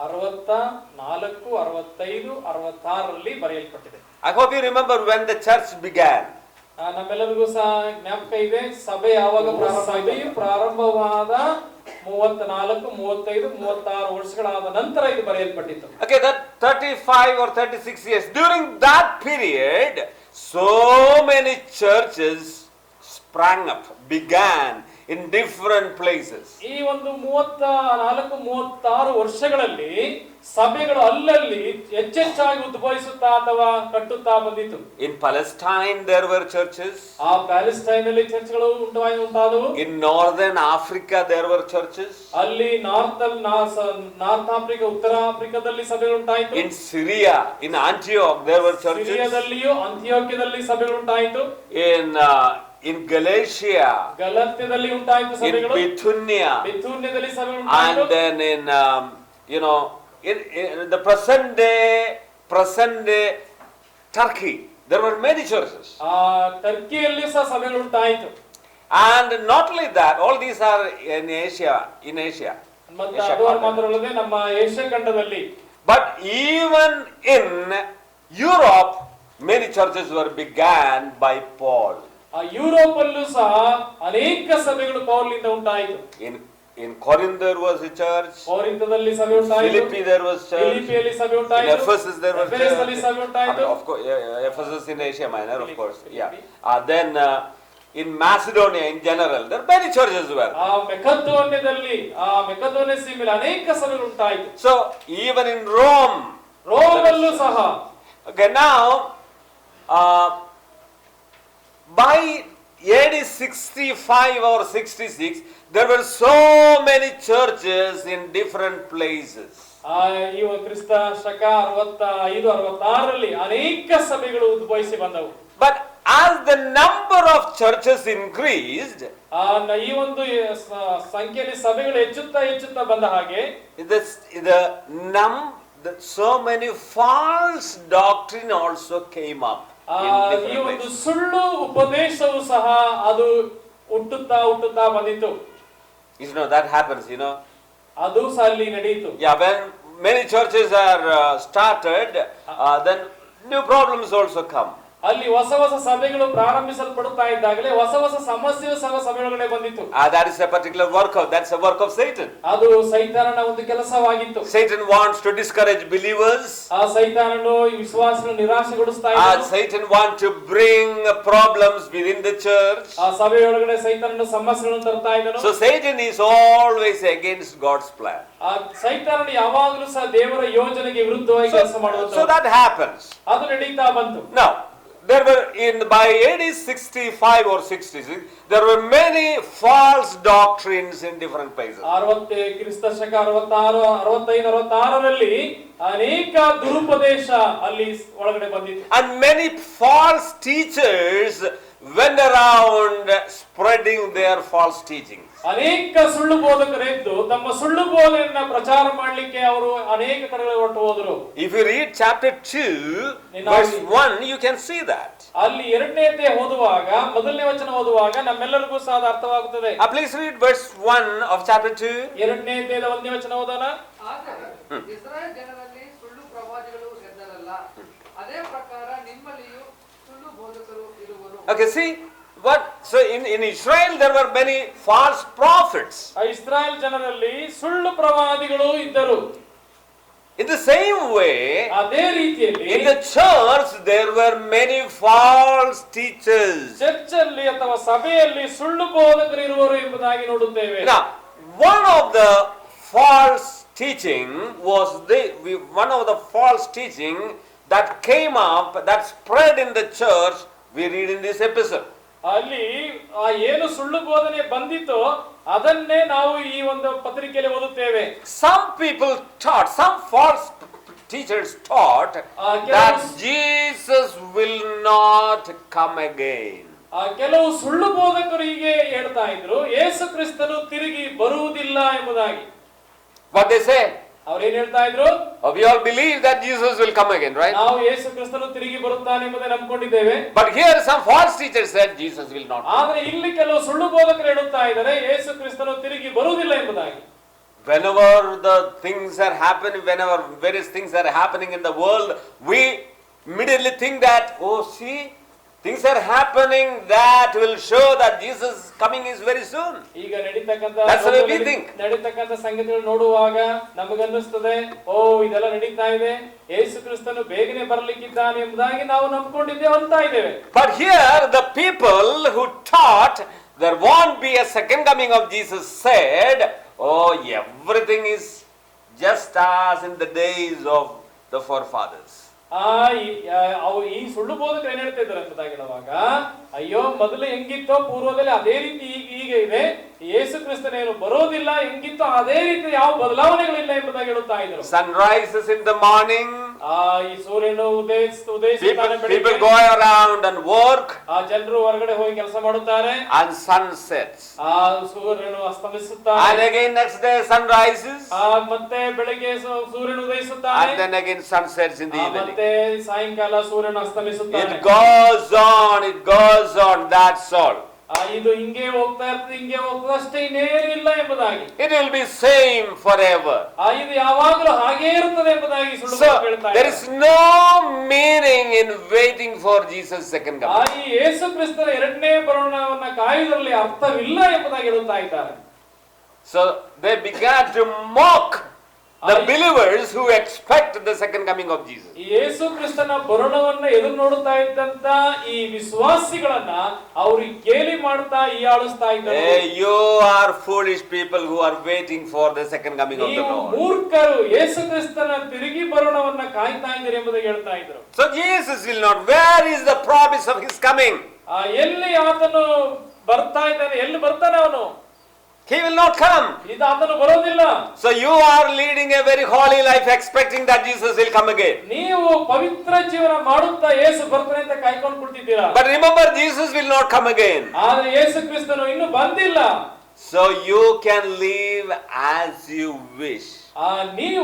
64, 65, 66ರಲ್ಲಿ ಬರೆಯಲ್ಪಟ್ಟಿದೆ. I hope you remember when the church began. ನಮ್ಮೆಲ್ಲರಿಗೂ ಸಹ ಜ್ಞಾಪಕ ಇದೆ ಸಭೆ ಯಾವಾಗ ಪ್ರಾರಂಭವಾದ 34, 35, 36 ವರ್ಷಗಳಾದ ನಂತರ ಇದು ಬರೆಯಲ್ಪಟ್ಟಿತ್ತು. Okay, that 35 or 36 years, during that period so many churches sprang up, began in different places. ಈ ಒಂದು 34-36 ವರ್ಷಗಳಲ್ಲಿ ಸಭೆಗಳು ಅಲ್ಲಲ್ಲಿ ಹೆಚ್ಚೆಚ್ಚಾಗಿ ಉದ್ಭವಿಸುತ್ತಾ ಅಥವಾ ಕಟ್ಟುತ್ತಾ ಬಂದಿತು. In Palestine there were churches. ಆ ಪ್ಯಾಲೆಸ್ಟೈನ್ ಅಲ್ಲಿ ಚರ್ಚ್ಗಳು ಉಂಟಾದವು. In northern Africa there were churches. ಅಲ್ಲಿ ನಾರ್ತ್ ಆಫ್ರಿಕಾ, ಉತ್ತರ ಆಫ್ರಿಕಾದಲ್ಲಿ ಸಭೆಗಳು ಉಂಟಾಯಿತು. In Syria, in Antioch there were churches. ಸಿರಿಯಾದಲ್ಲಿಯೂ ಅಂತಿಯೋಕ್ಯದಲ್ಲಿ ಸಭೆಗಳು ಉಂಟಾಯಿತು. In Galatia, ಗಲಾತ್ಯದಲ್ಲಿ ಉಂಟಾಯಿತು ಸಭೆಗಳು. in ಬಿಥುನ್ಯದಲ್ಲಿ ಸಭೆಗಳು ಉಂಟಾಯಿತು. and then in the present day Turkey there were many churches. ಟರ್ಕಿಯಲ್ಲಿ ಸಹ ಸಭೆಗಳು ಉಂಟಾಯಿತು. And not only that, all these are in Asia. ಮತ್ತೆ ಅದು ಮಾತ್ರವಲ್ಲದೆ ನಮ್ಮ ಏಷ್ಯಾ ಖಂಡದಲ್ಲಿ. But even in Europe many churches were began by Paul. Europe ಅಲ್ಲೂ ಸಹ ಅನೇಕ ಸಭೆಗಳು ಪೌಲನಿಂದ ಉಂಟಾಯಿತು. In Corinth there was a church. ಕೊರಿಂಥದಲ್ಲಿ ಸಭೆ ಉಂಟಾಯಿತು. Philippi there was church. ಫಿಲಿಪ್ಪಿಯಲ್ಲಿ ಸಭೆ ಉಂಟಾಯಿತು. In Ephesus there was church. ಎಫೆಸದಲ್ಲಿ ಸಭೆ ಉಂಟಾಯಿತು. Of course, Ephesus in Asia Minor, of course. Yeah. Then in Macedonia in general there many churches were. ಮೆಕೆದೋನ್ಯದಲ್ಲಿ ಮೆಕೆದೋನ್ಯ ಸೀಮೆಯಲ್ಲಿ ಅನೇಕ ಸಭೆಗಳು ಉಂಟಾಯಿತು. So even in Rome ಅಲ್ಲೂ ಸಹ. Okay, now by AD 65 or 66 there were so many churches in different places. ಕ್ರಿಸ್ತ ಶಕ 65-66ರಲ್ಲಿ ಅನೇಕ ಸಭೆಗಳು ಉದ್ಭವಿಸಿ ಬಂದವು. But as the number of churches increased, ಈ ಒಂದು ಸಂಖ್ಯೆಯಲ್ಲಿ ಸಭೆಗಳು ಹೆಚ್ಚುತ್ತಾ ಬಂದ ಹಾಗೆ so many false doctrine also came up. ಈ ಒಂದು ಸುಳ್ಳು ಉಪದೇಶವು ಸಹ ಅದು ಹುಟ್ಟುತ್ತಾ ಬಂದಿತು. That happens, ಅದು ಸಹ ಅಲ್ಲಿ ನಡೆಯಿತು. Yeah, when many churches are started, then new problems also come. ಅಲ್ಲಿ ಹೊಸ ಸಭೆಗಳು ಪ್ರಾರಂಭಿಸಲ್ಪಡುತ್ತಾ ಇದ್ದಾಗಲೇ ಹೊಸ ಸಮಸ್ಯೆಯು ಸಹ ಸಭೆಯೊಳಗಡೆ ಬಂದಿತ್ತು. That is a particular that's a work of Satan. ಅದು ಸೈತಾನನ ಒಂದು ಕೆಲಸವಾಗಿತ್ತು. Satan wants to discourage believers. ಸೈತಾನನು ವಿಶ್ವಾಸಿಗಳನ್ನು ನಿರಾಶೆಗೊಳಿಸ್ತಾ ಇದ್ದಾನೆ. Satan wants to bring problems within the church. ಸಭೆಯೊಳಗಡೆ ಸೈತಾನನು ಸಮಸ್ಯೆಗಳನ್ನು ತರ್ತಾ ಇದ್ದಾನೆ. So Satan is always against God's plan. ಸೈತಾನನು ಯಾವಾಗಲೂ ಸಹ ದೇವರ ಯೋಜನೆಗೆ ವಿರುದ್ಧವಾಗಿ ಕೆಲಸ ಮಾಡುತ್ತಾನೆ. So that happens. ಅದು ನಡೀತಾ ಬಂತು. Now there were by AD 65 or 66 there were many false doctrines in different places. ಕ್ರಿಸ್ತ ಶಕ 65-66ರಲ್ಲಿ ಅನೇಕ ದುರುಪದೇಶ ಅಲ್ಲಿ ಒಳಗಡೆ ಬಂದಿತ್ತು. And many false teachers went around spreading their false teachings. ಅನೇಕ ಸುಳ್ಳು ಬೋಧಕರಿದ್ದು ತಮ್ಮ ಸುಳ್ಳು ಬೋಧನೆಯನ್ನ ಪ್ರಚಾರ ಮಾಡಲಿಕ್ಕೆ ಅವರು ಅನೇಕ ಕಡೆಗಳಿಗೆ ಹೊರಟು ಹೋದರು. If you read chapter 2 verse 1 you can see that. ಅಲ್ಲಿ 2ನೇ ಓದುವಾಗ ಮೊದಲನೇ ವಚನ ಓದುವಾಗ ನಮ್ಮೆಲ್ಲರಿಗೂ ಸಹ ಅರ್ಥವಾಗುತ್ತದೆ. Please read verse 1 of chapter 2. 2ನೇ 1ನೇ ವಚನ ಓದೋಣ. ಆದರೆ ಇಸ್ರಾಯೇಲ್ ಜನರಲ್ಲಿ ಸುಳ್ಳು ಪ್ರವಾದಿಗಳು ಎದ್ದರಲ್ಲ, ಅದೇ ಪ್ರಕಾರ ನಿಮ್ಮಲ್ಲಿಯೂ ಸುಳ್ಳು ಬೋಧಕರು ಇರುವರು. Okay, see what? So in Israel there were many false prophets. Israel ಜನರಲ್ಲಿ ಸುಳ್ಳು ಪ್ರವಾದಿಗಳು ಇದ್ದರು. In the same way, ಅದೇ ರೀತಿಯಲ್ಲಿ in the church there were many false teachers. Church ಅಲ್ಲಿ ಅಥವಾ ಸಭೆಯಲ್ಲಿ ಸುಳ್ಳು ಬೋಧಕರು ಇರುವರು ಎಂಬುದಾಗಿ ನೋಡುತ್ತೇವೆ. Now, one of the false teaching was one of the false teaching that came up, that spread in the church, we read in this episode. ಅಲ್ಲಿ ಏನು ಸುಳ್ಳು ಬೋಧನೆ ಬಂದಿತೋ ಅದನ್ನೇ ನಾವು ಈ ಒಂದು ಪತ್ರಿಕೆಯಲ್ಲಿ ಓದುತ್ತೇವೆ. Some false teachers taught that Jesus will not come again. ಕೆಲವು ಸುಳ್ಳು ಬೋಧಕರು ಹೀಗೆ ಹೇಳ್ತಾ ಇದ್ರು, ಯೇಸು ಕ್ರಿಸ್ತನು ತಿರುಗಿ ಬರುವುದಿಲ್ಲ ಎಂಬುದಾಗಿ. What they say? ಅವರೇನು ಹೇಳ್ತಾ ಇದ್ರು? We all believe that Jesus will come again, right? ನಾವು ಯೇಸು ಕ್ರಿಸ್ತನು ತಿರುಗಿ ಬರುತ್ತಾನೆ ಎಂಬುದನ್ನು ನಂಬಿಕೊಂಡಿದ್ದೇವೆ. But here some false teachers said Jesus will not. ಆದರೆ ಇಲ್ಲಿ ಕೆಲವು ಸುಳ್ಳು ಬೋಧಕರು ಹೇಳುತ್ತಾ ಇದ್ದಾರೆ ಯೇಸು ಕ್ರಿಸ್ತನು ತಿರುಗಿ ಬರುವುದಿಲ್ಲ ಎಂಬುದಾಗಿ. Whenever various things are happening in the world, we immediately think that, see, things are happening that will show that Jesus coming is very soon. ಈಗ ನಡೀತಕ್ಕಂತ ಸಂಗತಿಗಳು ನೋಡುವಾಗ ನಮಗನ್ನಿಸ್ತದೆ, ಇದೆಲ್ಲ ನಡೀತಾ ಇದೆ, ಯೇಸು ಕ್ರಿಸ್ತನು ಬೇಗನೆ ಬರಲಿಕ್ಕಿದ್ದಾನೆ ಎಂಬುದಾಗಿ ನಾವು ನಂಬಿಕೊಂಡಿದ್ದೇವೆ ಅಂತ ಇದ್ದೇವೆ. But here the people who taught there won't be a second coming of Jesus said, oh, everything is just as in the days of the forefathers. ಈ ಸುಳ್ಳು ಬೋಧಕರು ಏನ್ ಹೇಳ್ತಾ ಇದ್ದಾರೆ ಅಂತ ಹೇಳುವಾಗ, ಅಯ್ಯೋ ಮೊದಲು ಹೆಂಗಿತ್ತೋ ಪೂರ್ವದಲ್ಲಿ ಅದೇ ರೀತಿ ಈಗ ಇದೆ, ಯೇಸು ಕ್ರಿಸ್ತನೇನು ಬರೋದಿಲ್ಲ, ಹೆಂಗಿತ್ತೋ ಅದೇ ರೀತಿ ಯಾವ ಬದಲಾವಣೆಗಳಿಲ್ಲ ಎಂಬುದಾಗಿ ಹೇಳುತ್ತಾ ಇದ್ರು. Sun rises in the morning, ಈ ಸೂರ್ಯನು ಉದಯಿಸುತ್ತಾನೆ, people go around and work, ಜನರು ಹೊರಗಡೆ ಹೋಗಿ ಕೆಲಸ ಮಾಡುತ್ತಾರೆ, and sun sets, ಸೂರ್ಯನು ಅಸ್ತಮಿಸುತ್ತಾನೆ, and again next day sun rises, ಮತ್ತೆ ಬೆಳಗ್ಗೆ ಸೂರ್ಯನು ಉದಯಿಸುತ್ತಾನೆ, and then again sun sets in the evening. ಮತ್ತೆ ಸಾಯಂಕಾಲ ಸೂರ್ಯನು ಅಸ್ತಮಿಸುತ್ತಾನೆ. It goes on, that's all. ಇದು ಹಿಂಗೆ ಹೋಗ್ತಾ ಇರ್ತದೆ, ಹಿಂಗೆ ಹೋಗ್ತದಷ್ಟೇ, ಇನ್ನೇನಿಲ್ಲ ಎಂಬುದಾಗಿ. It will be same forever. ಇದು ಯಾವಾಗಲೂ ಹಾಗೇ ಇರುತ್ತದೆ ಎಂಬುದಾಗಿ ಸುಳ್ಳು ಬೋಧಕರು ಹೇಳ್ತಾ ಇದ್ದಾರೆ. There is no meaning in waiting for Jesus' second coming. ಈ ಯೇಸು ಕ್ರಿಸ್ತನ ಎರಡನೇ ಬರೋಣವನ್ನ ಕಾಯುವುದರಲ್ಲಿ ಅರ್ಥವಿಲ್ಲ ಎಂಬುದಾಗಿ ಹೇಳುತ್ತಾ ಇದ್ದಾರೆ. So they began to mock the believers who expect the second coming of Jesus. ಯೇಸು ಕ್ರಿಸ್ತನ ಬರೋಣವನ್ನ ಎದುರು ನೋಡುತ್ತಾ ಇದ್ದಂತ ಈ ವಿಶ್ವಾಸಿಗಳನ್ನ ಅವರು ಗೇಲಿ ಮಾಡ್ತಾ ಹೀಯಾಳಿಸ್ತಾ ಇದ್ದಾರೆ. You are foolish people who are waiting for the second coming of the Lord. ಮೂರ್ಖರು ಯೇಸು ಕ್ರಿಸ್ತನ ತಿರುಗಿ ಬರೋಣವನ್ನ ಕಾಯ್ತಾ ಇದ್ದಾರೆ ಎಂಬುದಾಗಿ ಹೇಳ್ತಾ ಇದ್ರು. So Jesus will not. Where is the promise of his coming? ಎಲ್ಲಿ ಆತನು ಬರ್ತಾ ಇದ್ದಾನೆ, ಎಲ್ಲಿ ಬರ್ತಾನೆ ಅವನು? He will not come. ಇದು ಆತನು ಬರೋದಿಲ್ಲ. So you are leading a very holy life expecting that Jesus will come again. ನೀವು ಪವಿತ್ರ ಜೀವನ ಮಾಡುತ್ತಾ ಯೇಸು ಬರ್ತಾನೆ ಅಂತ ಕಾಯ್ಕೊಂಡು ಕುಳಿತಿದ್ದೀರಾ. But remember, Jesus will not come again. ಆದರೆ ಯೇಸು ಕ್ರಿಸ್ತನು ಇನ್ನೂ ಬಂದಿಲ್ಲ. So you can live as you wish. ನೀವು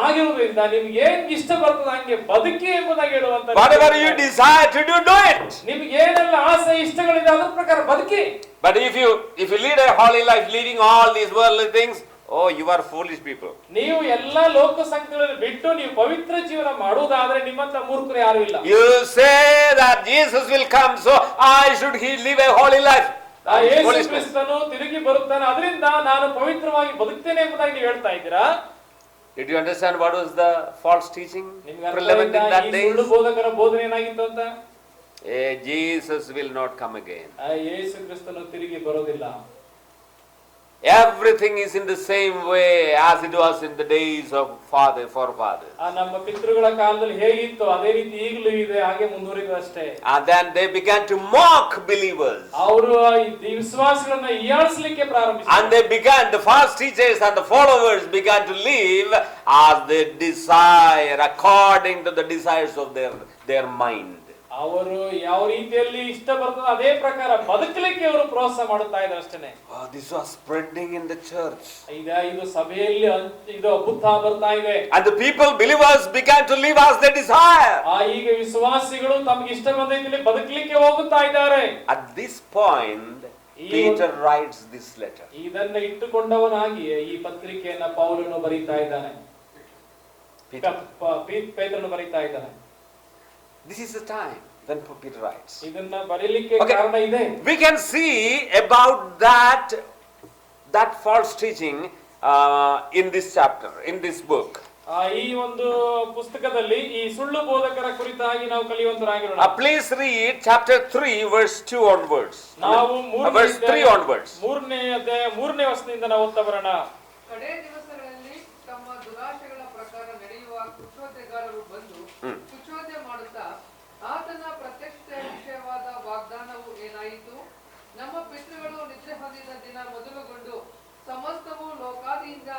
ಆಗಿರುವುದರಿಂದ ನಿಮ್ಗೆ ಏನ್ ಇಷ್ಟ ಬರ್ತದೆ ಹಂಗೆ ಬದುಕಿ ಎಂಬುದಾಗಿ ಹೇಳುವಂತ. Whatever you desire to do it. ನಿಮ್ಗೆ ಏನೆಲ್ಲ ಆಸೆ ಇಷ್ಟಗಳಿದೆ ಅದರ ಪ್ರಕಾರ ಬದುಕಿ. But if you lead a holy life, leaving all these worldly things, oh, you are foolish people. ನೀವು ಎಲ್ಲಾ ಲೋಕ ಸಂಕಟಗಳನ್ನು ಬಿಟ್ಟು ನೀವು ಪವಿತ್ರ ಜೀವನ ಮಾಡುವುದಾದ್ರೆ ನಿಮ್ಮಂತ ಮೂರ್ಖರು ಯಾರು ಇಲ್ಲ. You say that Jesus will come, so I should live a holy life. ಯೇಸು ಕ್ರಿಸ್ತನು ತಿರುಗಿ ಬರುತ್ತಾನೆ, ಅದರಿಂದ ನಾನು ಪವಿತ್ರವಾಗಿ ಬದುಕ್ತೇನೆ ಎಂಬುದಾಗಿ ನೀವು ಹೇಳ್ತಾ ಇದ್ದೀರಾ. Did you understand what was the false teaching prevalent in that day? ಸುಳ್ಳು ಬೋಧಕರ ಬೋಧನೆ ಏನಾಗಿತ್ತು ಅಂತ? Jesus will not come again. ಯೇಸು ಕ್ರಿಸ್ತನು ತಿರುಗಿ ಬರೋದಿಲ್ಲ. Everything is in the same way as it was in the days of forefathers. ನಮ್ಮ ಪಿತೃಗಳ ಕಾಲದಲ್ಲಿ ಹೇಗಿತ್ತು ಅದೇ ರೀತಿ ಈಗಲೂ ಇದೆ, ಹಾಗೆ ಮುಂದುವರಿದಷ್ಟೇ. And then they began to mock believers. ಅವರು ಈ ವಿಶ್ವಾಸಿಗಳನ್ನ ಹೀಯಾಳಿಸಲಿಕ್ಕೆ ಪ್ರಾರಂಭಿಸಿದರು. And the false teachers and the followers began to live as they desire, according to the desires of their mind. ಅವರು ಯಾವ ರೀತಿಯಲ್ಲಿ ಇಷ್ಟ ಬರ್ತದೆ ಅದೇ ಪ್ರಕಾರ ಬದುಕಲಿಕ್ಕೆ ಅವರು ಪ್ರೋತ್ಸಾಹ ಮಾಡುತ್ತಾ ಇದ್ದಾರೆ ಅಷ್ಟೇ. This was spreading in the church. ಇದು ಸಭೆಯಲ್ಲಿ ಇದು ಹಬ್ಬುತ್ತಾ ಬರ್ತಾ ಇದೆ. And the believers began to live as they desire. ಈಗ ವಿಶ್ವಾಸಿಗಳು ತಮಗೆ ಇಷ್ಟ ಬಂದ ರೀತಿಯಲ್ಲಿ ಬದುಕಲಿಕ್ಕೆ ಹೋಗುತ್ತಾ ಇದ್ದಾರೆ. At this point, Peter writes this letter. ಇದನ್ನ ಇಟ್ಟುಕೊಂಡವನಾಗಿ ಈ ಪತ್ರಿಕೆಯನ್ನ ಪೌಲನು ಬರೀತಾ ಇದ್ದಾನೆ. ಪೇತ್ರನು ಬರೀತಾ ಇದ್ದಾನೆ. This is the time when Peter writes. ಇದನ್ನ ಬರೀಲಿಕ್ಕೆ ಕಾರಣ ಇದೆ. We can see about that false teaching in this chapter, in this book. ಈ ಒಂದು ಪುಸ್ತಕದಲ್ಲಿ ಈ ಸುಳ್ಳು ಬೋಧಕರ ಕುರಿತಾಗಿ ನಾವು ಕಲಿಯುವಂತರಾಗಿರೋಣ. Please read chapter 3 verse 2 onwards. ನಾವು verse 3 onwards. ಮೂರನೇ ಅಧ್ಯಾಯ ಮೂರನೇ ವಚನದಿಂದ ನಾವು ಓದ್ತಾ ಬರೋಣ. ಕಡೆ ದಿವಸಗಳಲ್ಲಿ ತಮ್ಮ ದುರಾಶೆಗಳ ಪ್ರಕಾರ ನಡೆಯುವ ಕುಶೋದ್ಯಗಾರರು ಬಂದು ಕುಶೋದ್ಯ ಮಾಡುತ್ತಾ ಆತನ ಪ್ರತ್ಯಕ್ಷ ವಿಷಯವಾದ ವಾಗ್ದಾನವು ಏನಾಯಿತು, ನಮ್ಮ ಪಿತೃಗಳು ನಿದ್ರೆ ಹೊಂದಿದ ದಿನ ಮೊದಲುಗೊಂಡು ಸಮಸ್ತವು ಲೋಕಾದಿಯಿಂದ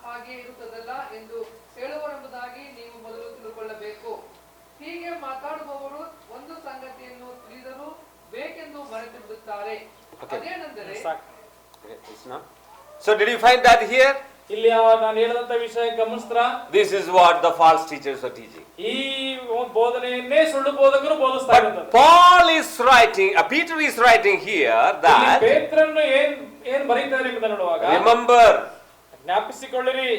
ಹಾಗೆ ಇರುತ್ತದಲ್ಲ ಎಂದು ಹೇಳುವರೆಂಬುದಾಗಿ ನೀವು ಮೊದಲು ತಿಳುಕೊಳ್ಳಬೇಕು. ಹೀಗೆ ಮಾತಾಡುವವರು ಒಂದು ಸಂಗತಿಯನ್ನು ತಿಳಿದರೂ ಬೇಕೆಂದು ಮರೆತು ಬಿಡುತ್ತಾರೆ. ಅದೇನೆಂದರೆ So did you find that here? ಇಲ್ಲಿ ನಾನು ಹೇಳಿದಂತ ವಿಷಯ ಗಮನಿಸ್ತಾ? This is what the false teachers are teaching. ಈ ಬೋಧನೆಯನ್ನೇ ಸುಳ್ಳು ಬೋಧಕರು ಬೋಧಿಸ್ತಾ ಇದ್ದಾರೆ. Paul is writing, Peter is writing here that ಪೇತ್ರನು ಏನ್ ಬರೀತಾರೆ ಅಂತ ನೋಡುವಾಗ, remember, ಜ್ಞಾಪಿಸಿಕೊಳ್ಳಿರಿ,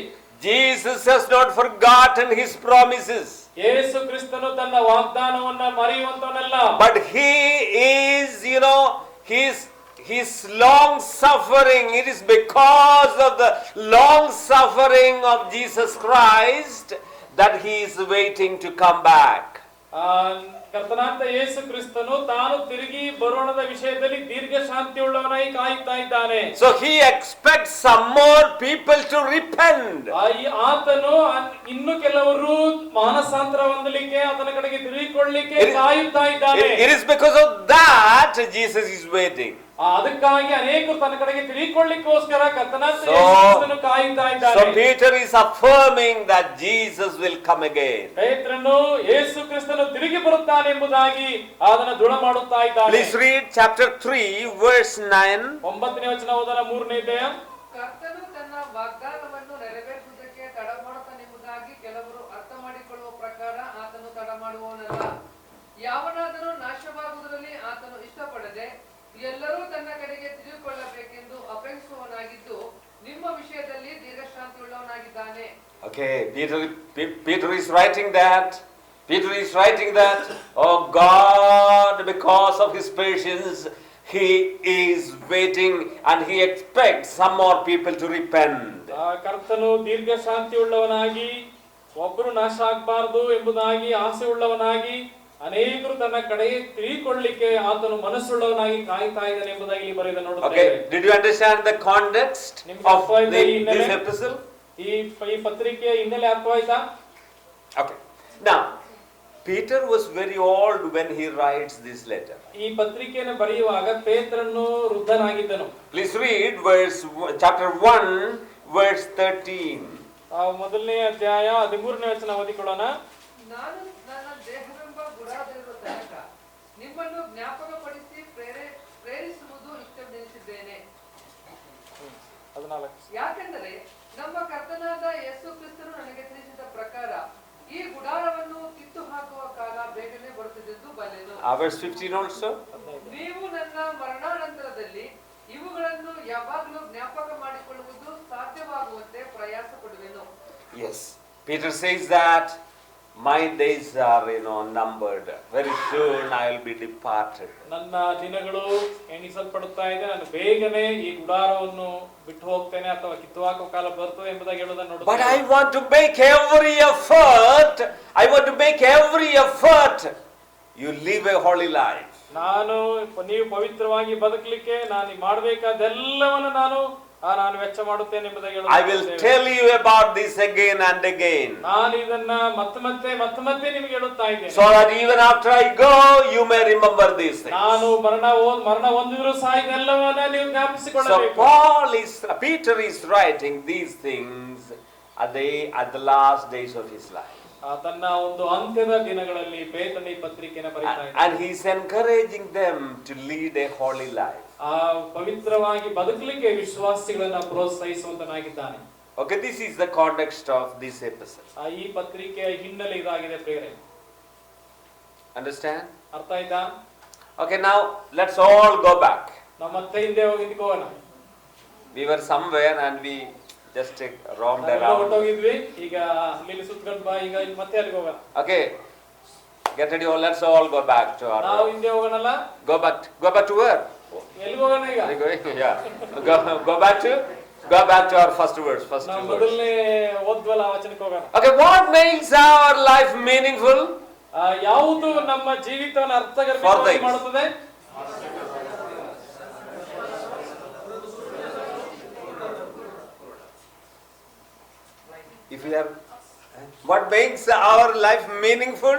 Jesus has not forgotten his promises. ಯೇಸು ಕ್ರಿಸ್ತನು ತನ್ನ ವಾಗ್ದಾನವನ್ನ ಮರೆಯುವಂತವನಲ್ಲ. But he is, his long suffering, it is because of the long suffering of Jesus Christ that he is waiting to come back. ಕರ್ತನಾದ ಯೇಸು ಕ್ರಿಸ್ತನು ತಾನು ತಿರುಗಿ ಬರೋಣದ ವಿಷಯದಲ್ಲಿ ದೀರ್ಘ ಶಾಂತಿ ಉಳ್ಳವನಾಗಿ ಕಾಯುತ್ತಾ ಇದ್ದಾನೆ. So he expects some more people to repent. ಆತನು ಇನ್ನು ಕೆಲವರು ಮಾನಸಾಂತರ ಹೊಂದಲಿಕ್ಕೆ ಆತನ ಕಡೆಗೆ ತಿರುಗಿಕೊಳ್ಳಲಿಕ್ಕೆ ಕಾಯುತ್ತಾ ಇದ್ದಾನೆ. It is because of that Jesus is waiting. ಅದಕ್ಕಾಗಿ ಅನೇಕರು ತನ್ನ ಕಡೆಗೆ ತಿರುಗಿಕೊಳ್ಳಿಕ್ಕೋಸ್ಕರ ಕರ್ತನಾದ ಯೇಸು ಕ್ರಿಸ್ತನು ಕಾಯುತ್ತಾ ಇದ್ದಾನೆ. So Peter is affirming that Jesus will come again. ಪೇತ್ರನು ಯೇಸು ಕ್ರಿಸ್ತನು ತಿರುಗಿ ಬರುತ್ತಾನೆ ಎಂಬುದಾಗಿ ಅದನ್ನು ದೃಢ ಮಾಡುತ್ತಾ ಇದ್ದಾನೆ. Please read chapter 3 verse 9. 9ನೇ ವಚನ ಓದೋಣ. 3ನೇ ಅಧ್ಯಾಯ. ಕರ್ತನು ತನ್ನ ವಾಗ್ದಾನವನ್ನು ನೆರವೇರಿಸುವುದಕ್ಕೆ ತಡ ಮಾಡುತ್ತಾನೆಂಬುದಾಗಿ ಕೆಲವರು ಅರ್ಥ ಮಾಡಿಕೊಳ್ಳುವ ಪ್ರಕಾರ ಆತನು ತಡ ಮಾಡುವವನಲ್ಲ. ಯಾವನಾದರೂ ನಾಶವಾಗುವುದರಲ್ಲಿ ಆತನು ಇಷ್ಟಪಡದೆ ಎಲ್ಲರೂ ತನ್ನ ಕಡೆಗೆ ತಿರುಗಿಕೊಳ್ಳಬೇಕೆಂದು ಅಪೇಕ್ಷಿಸುವವನಾಗಿದ್ದು ನಿಮ್ಮ ವಿಷಯದಲ್ಲಿ ದೀರ್ಘಶಾಂತಿ ಉಳ್ಳವನಾಗಿದ್ದಾನೆ. Okay, Peter is writing that. Peter is writing that, oh God, because of his patience, he is waiting and he expects some more people to repent. ಕರ್ತನು ದೀರ್ಘ ಶಾಂತಿ ಉಳ್ಳವನಾಗಿ ಒಬ್ಬರು ನಾಶ ಆಗಬಾರದು ಎಂಬುದಾಗಿ ಆಸೆ ಉಳ್ಳವನಾಗಿ ಅನೇಕರು ತನ್ನ ಕಡೆಗೆ ತಿರುಗಿಕೊಳ್ಳಲಿಕ್ಕೆ ಆತನು ಮನಸ್ಸುಳ್ಳವನಾಗಿ ಕಾಯ್ತಾ ಇದ್ದಾನೆ ಎಂಬುದಾಗಿ ಇಲ್ಲಿ ಬರೆದ ನೋಡುತ್ತೇವೆ. Okay, did you understand the context of this epistle? ಈ ಪತ್ರಿಕೆಯ ಹಿನ್ನೆಲೆ ಅರ್ಥವಾಯ್ತಾ? Okay. Now, Peter was very old when he writes this letter. ಈ ಪತ್ರಿಕೆಯನ್ನು ಬರೆಯುವಾಗ ಪೇತ್ರನು ವೃದ್ಧನಾಗಿದ್ದನು. Please read chapter 1 verse 13. ಮೊದಲನೇ ಅಧ್ಯಾಯ 13ನೇ ವಚನ ಓದಿಕೊಳ್ಳೋಣ. ನಾನು ನನ್ನ ದೇಹವೆಂಬ ಗುಡಾರದಲ್ಲಿರುವ ತನಕ ನಿಮ್ಮನ್ನು ಜ್ಞಾಪಕಪಡಿಸಿ ಪ್ರೇರಿಸುವುದು ಇಷ್ಟವೆನಿಸಿದ್ದೇನೆ. ಯಾಕೆಂದರೆ ನಮ್ಮ ಕರ್ತನಾದ ಯೇಸು ಕ್ರಿಸ್ತನು ನನಗೆ ತಿಳಿಸಿದ ಪ್ರಕಾರ ಈ ಗುಡಾರವನ್ನು ಕಿತ್ತು ಹಾಕುವ ಕಾಲ ಬೇಗನೆ ಬರುತ್ತದೆಂದು ಬಲ್ಲೆನು. Verse 15 also. ನೀವು ನನ್ನ ಮರಣಾನಂತರದಲ್ಲಿ ಇವುಗಳನ್ನು ಯಾವಾಗಲೂ ಜ್ಞಾಪಕ ಮಾಡಿಕೊಳ್ಳುವುದು ಸಾಧ್ಯವಾಗುವಂತೆ ಪ್ರಯಾಸ ಪಡುವೆನು. Yes, Peter says that my days are numbered. Very soon I will be departed. ನನ್ನ ದಿನಗಳು ಎಣಿಸಲ್ಪಡುತ್ತಾ ಇದೆ, ನಾನು ಬೇಗನೆ ಈ ಗುಡಾರವನ್ನು ಬಿಟ್ಟು ಹೋಗ್ತೇನೆ ಅಥವಾ ಕಿತ್ತು ಹಾಕುವ ಕಾಲ ಬರ್ತದೆ ಎಂಬುದಾಗಿ ಹೇಳುವುದನ್ನು ನೋಡುತ್ತೇವೆ. But I want to make every effort. I want to make every effort. You live a holy life. ನೀವು ಪವಿತ್ರವಾಗಿ ಬದುಕಲಿಕ್ಕೆ ನಾನು ಮಾಡಬೇಕಾದೆಲ್ಲವನ್ನು ನಾನು ವೆಚ್ಚ ಮಾಡುತ್ತೇನೆ ಎಂಬುದಾಗಿ I will tell you about this again and again. ನಾನು ಇದನ್ನ ಮತ್ತೆ ನಿಮಗೆ ಹೇಳುತ್ತಾ ಇದ್ದೇನೆ. So that even after I go, you may remember these things. ನಾನು ಮರಣ ಹೊಂದಿದರೂ ಸಹ ಇದೆಲ್ಲವನ್ನ ನೀವು ಜ್ಞಾಪಿಸಿಕೊಳ್ಳಬೇಕು. So Peter is writing these things at the last days of his life. ತನ್ನ ಒಂದು ಅಂತ್ಯದ ದಿನಗಳಲ್ಲಿ ಪೇತ್ರನ ಈ ಪತ್ರಿಕೆಯನ್ನು ಬರೆಯುತ್ತಾ ಇದ್ದಾನೆ. And he is encouraging them to lead a holy life. ಪವಿತ್ರವಾಗಿ ಬದುಕಲಿಕ್ಕೆ ವಿಶ್ವಾಸಿಗಳನ್ನು ಪ್ರೋತ್ಸಾಹಿಸುವಂತನಾಗಿದ್ದಾನೆ. Okay, this is the context of this epistle. ಈ ಪತ್ರಿಕೆಯ ಹಿನ್ನೆಲೆ ಇದಾಗಿದೆ ಪ್ರಿಯರೇ. Understand? ಅರ್ಥ ಆಯ್ತಾ? Okay, now let's all go back. ನಾವು ಮತ್ತೆ ಹಿಂದೆ ಹೋಗೋಣ. We were somewhere and we just roamed around. ಹೋಗಿದ್ವಿ, ಈಗ ಅಲ್ಲಿ ಸುತ್ತಕೊಂಡು ಬಾ, ಈಗ ಇಲ್ಲಿ ಮತ್ತೆ ಅಲ್ಲಿಗೆ ಹೋಗೋಣ. Okay, get ready. Let's all go back to our. ನಾವು ಹಿಂದೆ ಹೋಗೋಣಲ್ಲ? Go back to where? ಎಲ್ಲಿಗೆ ಹೋಗೋಣ ಈಗ? Are you going? Yeah. Go back to our first words. ನಾವು ಮೊದಲನೇ ಓದ್ವಲ್ಲ ಆ ವಚನಕ್ಕೆ ಹೋಗೋಣ. Okay, what makes our life meaningful? ಯಾವುದು ನಮ್ಮ ಜೀವಿತವನ್ನು ಅರ್ಥಗರ್ಭಿತವಾಗಿ ಮಾಡುತ್ತದೆ? If we are, what makes our life meaningful?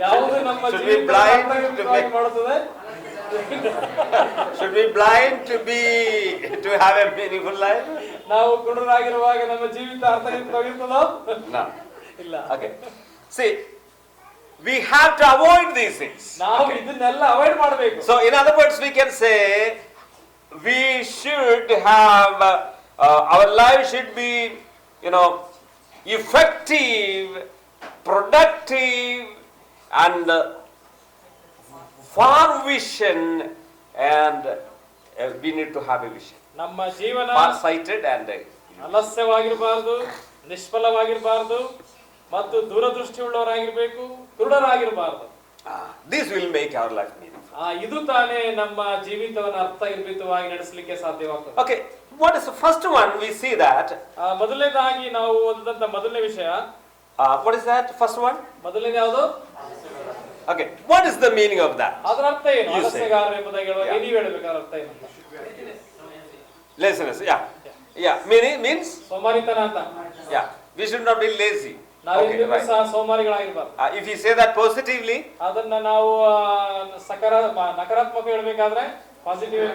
ಯಾವುದು ನಮ್ಮ ಜೀವಿತವನ್ನು ಅರ್ಥಗರ್ಭಿತವಾಗಿ ಮಾಡುತ್ತದೆ? Should we blind to have a meaningful life? ನಾವು ಕುರುಡರಾಗಿರುವಾಗ ನಮ್ಮ ಜೀವಿತ ಅರ್ಥಗರ್ಭಿತವಾಗಿರುತ್ತದೋ? No. ಇಲ್ಲ. Okay. See, we have to avoid these things. ನಾವು ಇದನ್ನೆಲ್ಲ ಅವಾಯ್ಡ್ ಮಾಡಬೇಕು. So in other words, we can say we should have our life should be effective, productive, and far vision, and we need to have a vision. ನಮ್ಮ ಜೀವನ far-sighted and ಅಲಸ್ಯವಾಗಿರಬಾರದು, ನಿಷ್ಫಲವಾಗಿರಬಾರದು ಮತ್ತು ದೂರದೃಷ್ಟಿಯುಳ್ಳವರಾಗಿರಬೇಕು, ಕುರುಡರಾಗಿರಬಾರದು. This will make our life meaningful. ಇದು ತಾನೇ ನಮ್ಮ ಜೀವಿತವನ್ನು ಅರ್ಥಗರ್ಭಿತವಾಗಿ ನಡೆಸಲಿಕ್ಕೆ ಸಾಧ್ಯವಾಗ್ತದೆ. Okay, what is the first one? We see that. ಮೊದಲನೇದಾಗಿ ನಾವು ಓದಿದಂತ ಮೊದಲನೇ ವಿಷಯ. What is that? First one? ಮೊದಲನೇ ಯಾವುದು? Okay, what is the meaning of that? ಅದರ ಅರ್ಥ ಏನು? You say. ಆಲಸ್ಯಗಾರರು ಎಂಬುದಾಗಿ ಹೇಳುವಾಗ ನೀವು ಹೇಳಬೇಕಾದ ಅರ್ಥ ಏನು ಅಂತ? Laziness, yeah. Means? ಸೋಮಾರಿತನ ಅಂತ. Yeah, we should not be lazy. ನಾವೆಂದಿಗೂ right. ಸಹ ಸೋಮಾರಿಗಳಾಗಿರ್ಬಾರ್ದು. If you say that positively, ಅದನ್ನ ನಾವು ನಕಾರಾತ್ಮಕ ಹೇಳ್ಬೇಕಾದ್ರೆ ಪಾಸಿಟಿವ್,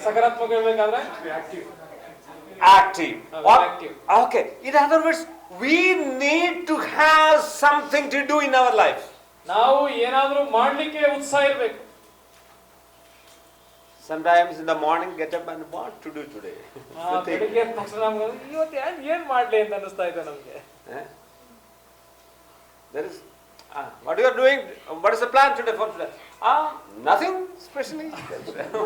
ಸಕಾರಾತ್ಮಕ ಹೇಳ್ಬೇಕಾದ್ರೆ active. Active. Okay, in other words, we need to have something to do in our life. ನಾವು ಏನಾದ್ರೂ ಮಾಡ್ಲಿಕ್ಕೆ ಉತ್ಸಾಹ ಇರಬೇಕು. Sometimes in the morning get up and what to do today. ಬೆಳಿಗ್ಗೆ ಎದ್ದ ತಕ್ಷಣ ನಮ್ಗೆ ಇವತ್ತು ಏನ್ ಮಾಡ್ಲಿ ಅಂತ ಅನಿಸ್ತಾ ಇದೆ ನಮ್ಗೆ. There is what you are doing, what is the plan today for today? Nothing specially.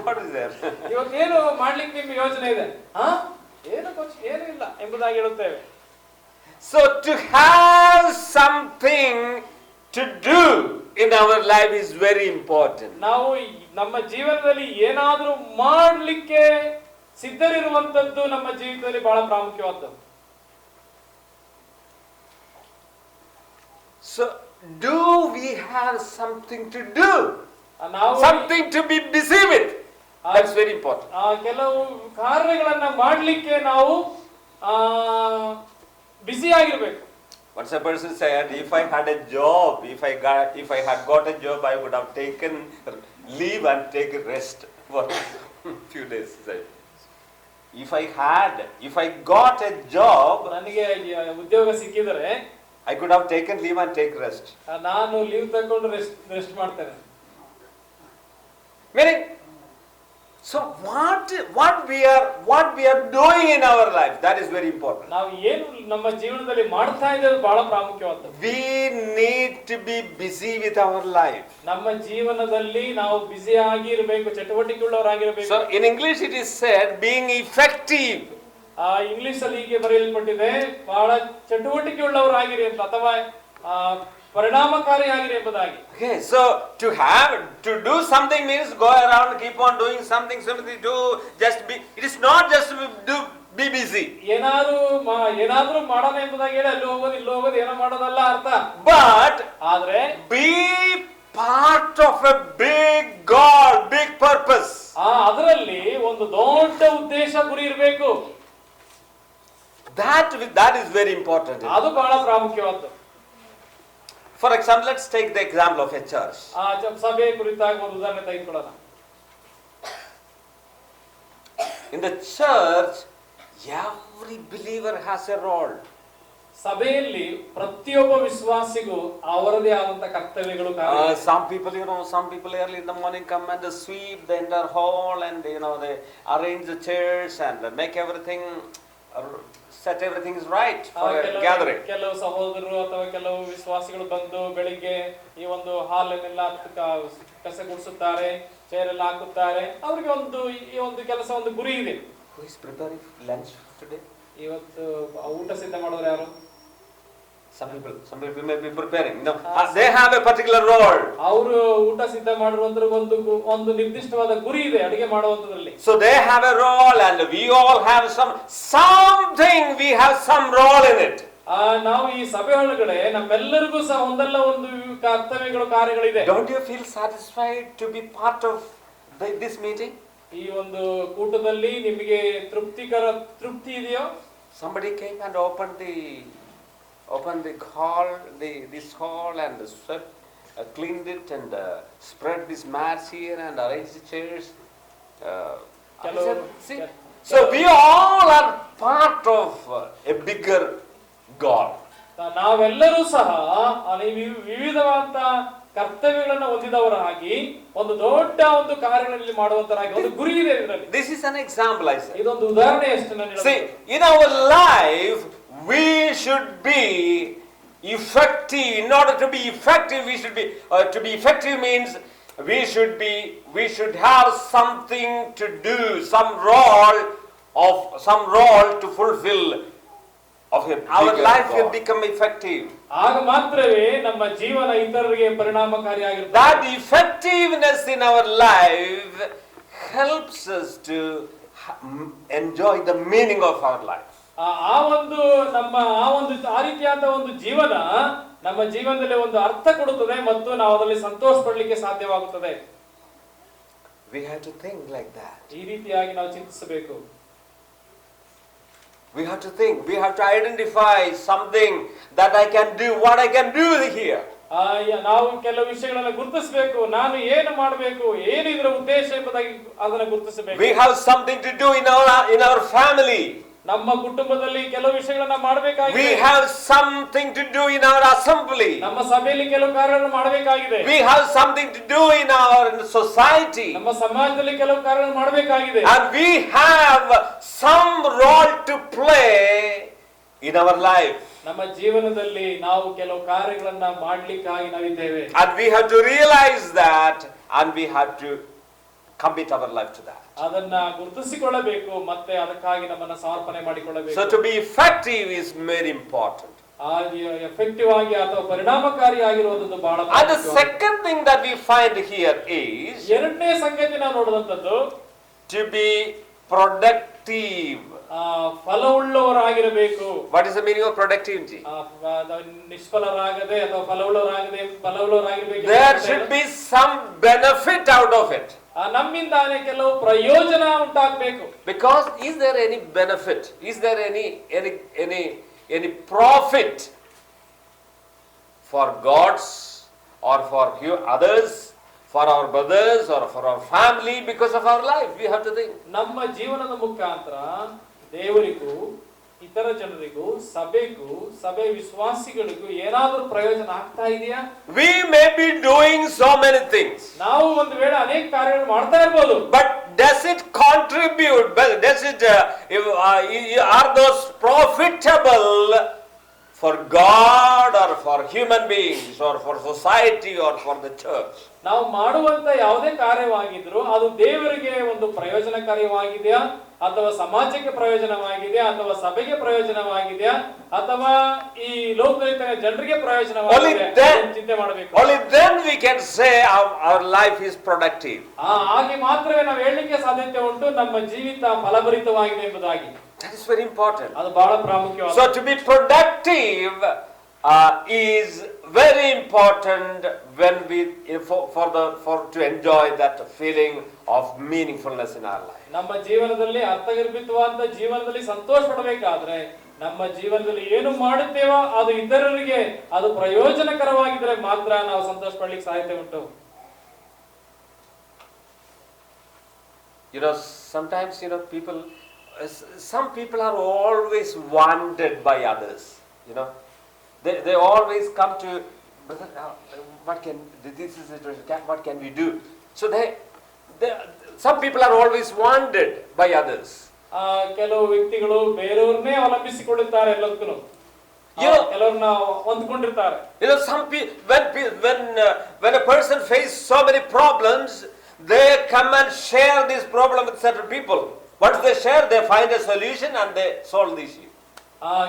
What is there? ಇವತ್ತೇನು ಮಾಡ್ಲಿಕ್ಕೆ ನಿಮ್ಗೆ ಯೋಚನೆ ಇದೆ? ಏನು ಇಲ್ಲ ಎಂಬುದಾಗಿ ಹೇಳುತ್ತೇವೆ. So to have something to do in our life is very important. ನಾವು ನಮ್ಮ ಜೀವನದಲ್ಲಿ ಏನಾದ್ರೂ ಮಾಡ್ಲಿಕ್ಕೆ ಸಿದ್ಧರಿರುವಂತದ್ದು ನಮ್ಮ ಜೀವಿತದಲ್ಲಿ ಬಹಳ ಪ್ರಾಮುಖ್ಯವಾದದ್ದು. So do we have something to do? ನಾವು Something to be busy with. That's very important. ಕೆಲವು ಕಾರ್ಯಗಳನ್ನ ಮಾಡ್ಲಿಕ್ಕೆ ನಾವು ಬ್ಯುಸಿ ಆಗಿರ್ಬೇಕು. Once a person said, if I had a job, if I had got a job, I would have taken leave and take a rest for few days. If I got a job, ನನಗೆ ಉದ್ಯೋಗ ಸಿಕ್ಕಿದರೆ I could have taken leave and take rest. ನಾನು leave ತಗೊಂಡು rest ಮಾಡ್ತೇನೆ. Meaning, so what we are doing in our life, that is very important. ನಾವು ಏನು ನಮ್ಮ ಜೀವನದಲ್ಲಿ ಮಾಡ್ತಾ ಇದ್ದೇವೆ ಬಹಳ ಪ್ರಾಮುಖ್ಯವಾದದ್ದು. We need to be busy with our life. ನಮ್ಮ ಜೀವನದಲ್ಲಿ ನಾವು ಬ್ಯುಸಿ ಆಗಿರಬೇಕು, ಚಟುವಟಿಕೆಯುಳ್ಳವರಾಗಿರಬೇಕು. So in English it is said being effective. English ಅಲ್ಲಿ ಹೀಗೆ ಬರೆಯಲ್ಪಟ್ಟಿದೆ, ಬಹಳ ಚಟುವಟಿಕೆಯುಳ್ಳವರಾಗಿರಿ ಅಂತ, ಅಥವಾ ಪರಿಣಾಮಕಾರಿಯಾಗಿರಿ ಎಂಬುದಾಗಿ. Okay, so to do something means go around, keep on doing something to just be. It is not just to be busy. ಏನಾದ್ರೂ ಮಾಡೋಣ ಎಂಬುದಾಗಿ ಹೇಳಿ ಅಲ್ಲಿ ಹೋಗೋದು ಇಲ್ಲಿ ಹೋಗೋದು ಏನೋ ಮಾಡೋದಲ್ಲ ಅರ್ಥ. But ಆದ್ರೆ be part of a big goal, big purpose. ಅದರಲ್ಲಿ ಒಂದು ದೊಡ್ಡ ಉದ್ದೇಶ, ಗುರಿ ಇರಬೇಕು. That is very important. ಅದು ಬಹಳ ಪ್ರಾಮುಖ್ಯವಾದ್ದು. For example, let's take the example of a church. ಸಭೆ ಕುರಿತಾಗಿ ಒಂದು ಉದಾಹರಣೆ ತೆಗೆದುಕೊಳ್ಳೋಣ. In the church, every believer has a role. ಸಭೆಯಲ್ಲಿ ಪ್ರತಿಯೊಬ್ಬ ವಿಶ್ವಾಸಿಗೂ ಅವರದೇ ಆದಂತ ಕರ್ತವ್ಯಗಳು. Some people early in the morning come and sweep the entire hall, and they arrange the chairs and make everything, set everything is right for a gathering. ಕೆಲವು ಸಹೋದರರು ಅಥವಾ ಕೆಲವು ವಿಶ್ವಾಸಿಗಳು ಬಂದು ಬೆಳಿಗ್ಗೆ ಈ ಒಂದು ಹಾಲನ್ನೆಲ್ಲ ಕಸ ಗುಡಿಸುತ್ತಾರೆ, ಚೇರ್ ಎಲ್ಲ ಹಾಕುತ್ತಾರೆ. ಅವರಿಗೆ ಈ ಒಂದು ಕೆಲಸ, ಒಂದು ಗುರಿ ಇದೆ. Who is preparing lunch today? ಇವತ್ತು ಊಟ ಸಿದ್ಧ ಮಾಡೋರು ಯಾರು? Some people may be preparing. They have a particular role. ಅವರು ಊಟ ಸಿದ್ಧ ಮಾಡಿರುವಂತ ಒಂದು ನಿರ್ದಿಷ್ಟವಾದ ಗುರಿ ಇದೆ ಅಡಿಗೆ ಮಾಡುವಂತದ್ರಲ್ಲಿ. So they have a role, and we all have something. We have some role in it. ನಾವು ಈ ಸಭೆ ಒಳಗಡೆ ನಮ್ಮೆಲ್ಲರಿಗೂ ಸಹ ಒಂದಲ್ಲ ಒಂದು ಕರ್ತವ್ಯಗಳು, ಕಾರ್ಯಗಳಿದೆ. Don't you feel satisfied to be part of this meeting? ಈ ಒಂದು ಕೂಟದಲ್ಲಿ ನಿಮಗೆ ತೃಪ್ತಿ ಇದೆಯೋ? Somebody came and opened the hall, this hall, and swept, cleaned it, and spread these mats here and arranged the chairs. So we all are part of a bigger God. ನಾವೆಲ್ಲರೂ ಸಹ ವಿವಿಧವಾದ ಕರ್ತವ್ಯಗಳನ್ನು ಹೊಂದಿದವರಾಗಿ ಒಂದು ದೊಡ್ಡ ಒಂದು ಕಾರ್ಯಗಳಲ್ಲಿ ಮಾಡುವಂತರಾಗಿ ಒಂದು ಗುರಿ ಇದೆ ಇದರಲ್ಲಿ. This is an example, I say. ಇದೊಂದು ಉದಾಹರಣೆ ಅಷ್ಟೇ ನಾನು ಹೇಳೋದು. See, in our life we should be effective. In order to be effective, we should be to be effective means we should have something to do, some role to fulfill of our life will become effective. ಆಗ ಮಾತ್ರವೇ ನಮ್ಮ ಜೀವನ ಇತರರಿಗೆ ಪರಿಣಾಮಕಾರಿಯಾಗಿರುತ್ತದೆ. That effectiveness in our life helps us to enjoy the meaning of our life. ಆ ರೀತಿಯಾದ ಒಂದು ಜೀವನ ನಮ್ಮ ಜೀವನದಲ್ಲಿ ಒಂದು ಅರ್ಥ ಕೊಡುತ್ತದೆ ಮತ್ತು ನಾವು ಅದರಲ್ಲಿ ಸಂತೋಷ ಪಡಲಿಕ್ಕೆ ಸಾಧ್ಯವಾಗುತ್ತದೆ. We have to think like that. ಈ ರೀತಿಯಾಗಿ ನಾವು ಚಿಂತಿಸಬೇಕು. We have to think. We have to identify something that I can do, what I can do here. ನಾವು ಕೆಲವು ವಿಷಯಗಳನ್ನ ಗುರುತಿಸಬೇಕು. ನಾನು ಏನು ಮಾಡಬೇಕು, ಏನು ಇದರ ಉದ್ದೇಶ ಎಂಬುದಾಗಿ ಅದನ್ನ ಗುರುತಿಸಬೇಕು. We have something to do in our family. ನಮ್ಮ ಕುಟುಂಬದಲ್ಲಿ ಕೆಲವು ವಿಷಯಗಳನ್ನ ಮಾಡಬೇಕಾಗಿದೆ. We have something to do in our assembly. ನಮ್ಮ ಸಭೆಯಲ್ಲಿ ಕೆಲವು ಕಾರ್ಯಗಳನ್ನು ಮಾಡಬೇಕಾಗಿದೆ. We have something to do in our society. ನಮ್ಮ ಸಮಾಜದಲ್ಲಿ ಕೆಲವು ಕಾರ್ಯಗಳನ್ನು ಮಾಡಬೇಕಾಗಿದೆ. And we have some role to play in our life. ನಮ್ಮ ಜೀವನದಲ್ಲಿ ನಾವು ಕೆಲವು ಕಾರ್ಯಗಳನ್ನ ಮಾಡಲಿಕ್ಕಾಗಿ ನಾವಿದ್ದೇವೆ. And we have to realize that, and we have to commit our life to that. ಅದನ್ನ ಗುರುತಿಸಿಕೊಳ್ಳಬೇಕು ಮತ್ತೆ ಅದಕ್ಕಾಗಿ ನಮ್ಮನ್ನ ಸಮರ್ಪಣೆ ಮಾಡಿಕೊಳ್ಳಬೇಕು. So to be effective is very important. Effective ಆಗಿ ಅಥವಾ ಪರಿಣಾಮಕಾರಿಯಾಗಿರುವುದು ಬಹಳ ಮುಖ್ಯ. And the second thing that we find here is ಎರಡನೇ ಸಂಗತಿ ನಾವು ನೋಡುವಂತದ್ದು to be productive. ಫಲವುಳ್ಳವರಾಗಿರಬೇಕು. What is the meaning of productivity? ನಿಷ್ಫಲರಾಗದೆ ಅಥವಾ ಫಲವುಳ್ಳವರಾಗಿರಬೇಕು. There should be some benefit out of it. ನಮ್ಮಿಂದ ಕೆಲವು ಪ್ರಯೋಜನ ಉಂಟಾಗಬೇಕು. Because is there any benefit? Is there any profit for gods or for others, for our brothers or for our family because of our life? We have to think. ನಮ್ಮ ಜೀವನದ ಮುಖಾಂತರ ದೇವರಿಗೂ ಇತರ ಜನರಿಗೂ ಸಭೆಗೂ ಸಭೆ ವಿಶ್ವಾಸಿಗಳಿಗೂ ಏನಾದರೂ ಪ್ರಯೋಜನ ಆಗ್ತಾ ಇದೆಯಾ? We may be doing so many things. ನಾವು ಒಂದು ವೇಳೆ ಅನೇಕ ಕಾರ್ಯಗಳು ಮಾಡ್ತಾ ಇರಬಹುದು. But does it contribute? Does it are those profitable for God or for human beings or for society or for the church? ನಾವು ಮಾಡುವಂತ ಯಾವುದೇ ಕಾರ್ಯವಾಗಿದ್ರು ಅದು ದೇವರಿಗೆ ಒಂದು ಪ್ರಯೋಜನಕಾರಿಯಾಗಿದೆಯಾ ಅಥವಾ ಸಮಾಜಕ್ಕೆ ಪ್ರಯೋಜನವಾಗಿದೆಯಾ ಅಥವಾ ಸಭೆಗೆ ಪ್ರಯೋಜನವಾಗಿದೆಯಾ ಅಥವಾ ಈ ಲೋಕದ ಜನರಿಗೆ ಪ್ರಯೋಜನವಾಗಿದೆಯಾ ಚಿಂತೆ ಮಾಡಬೇಕು. Only then we can say our life is productive. ಹಾಗೆ ಮಾತ್ರವೇ ನಾವು ಹೇಳಲಿಕ್ಕೆ ಸಾಧ್ಯತೆ ಉಂಟು ನಮ್ಮ ಜೀವಿತ ಫಲಭರಿತವಾಗಿದೆ ಎಂಬುದಾಗಿ. That is very important. ಅದು ಬಹಳ ಪ್ರಾಮುಖ್ಯವಾದ. So to be productive is very important when we to enjoy that feeling of meaningfulness in our life. ನಮ್ಮ ಜೀವನದಲ್ಲಿ ಅರ್ಥಗರ್ಭಿತವಾದ ಜೀವನದಲ್ಲಿ ಸಂತೋಷ ಪಡಬೇಕಾದ್ರೆ ನಮ್ಮ ಜೀವನದಲ್ಲಿ ಏನು ಮಾಡುತ್ತೇವೋ ಅದು ಇತರರಿಗೆ ಅದು ಪ್ರಯೋಜನಕರವಾಗಿದ್ರೆ ಮಾತ್ರ ನಾವು ಸಂತೋಷ ಪಡಲಿಕ್ಕೆ ಸಾಧ್ಯತೆ ಉಂಟು. Sometimes some people are always wanted by others. They always come to, brother, this is the situation, what can we do? So some people are always wanted by others. ಕೆಲವು ವ್ಯಕ್ತಿಗಳು ಬೇರೆಯವರನ್ನೇ ಅವಲಂಬಿಸಿಕೊಳ್ಳುತ್ತಾರೆ ಎಲ್ಲದಕ್ಕೂ. ಕೆಲವರನ್ನ ಹೊಂದಿಕೊಂಡಿರ್ತಾರೆ. When a person faces so many problems, they come and share this problem with certain people. Once they share, they find a solution and they solve the issue.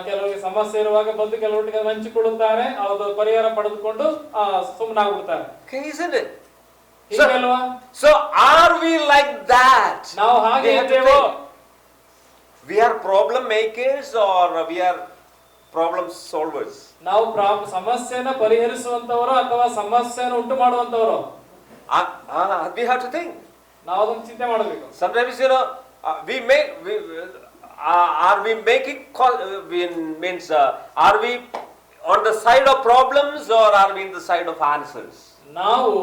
ಕೆಲವರಿಗೆ ಸಮಸ್ಯೆ ಇರುವಾಗ ಬಂದು ಕೆಲವರಿಗೆ ಹಂಚಿಕೊಳ್ಳುತ್ತಾರೆ, ಅದು ಪರಿಹಾರ ಪಡೆದುಕೊಂಡು ಸುಮ್ಮನಾಗ್ಬಿಡ್ತಾರೆ. Isn't it? So are we like that? ನಾವು ಹಾಗೆ ಇದ್ದೇವೋ? We are problem makers or we are problem solvers? ನಾವು ಸಮಸ್ಯೆನ ಪರಿಹರಿಸುವಂತವರು ಅಥವಾ ಸಮಸ್ಯೆಯನ್ನು ಉಂಟು ಮಾಡುವಂತವರು? We have to think. ನಾವು ಅದನ್ನು ಚಿಂತೆ ಮಾಡಬೇಕು. Sometimes are we making means are we on the side of problems or are we in the side of answers? ನಾವು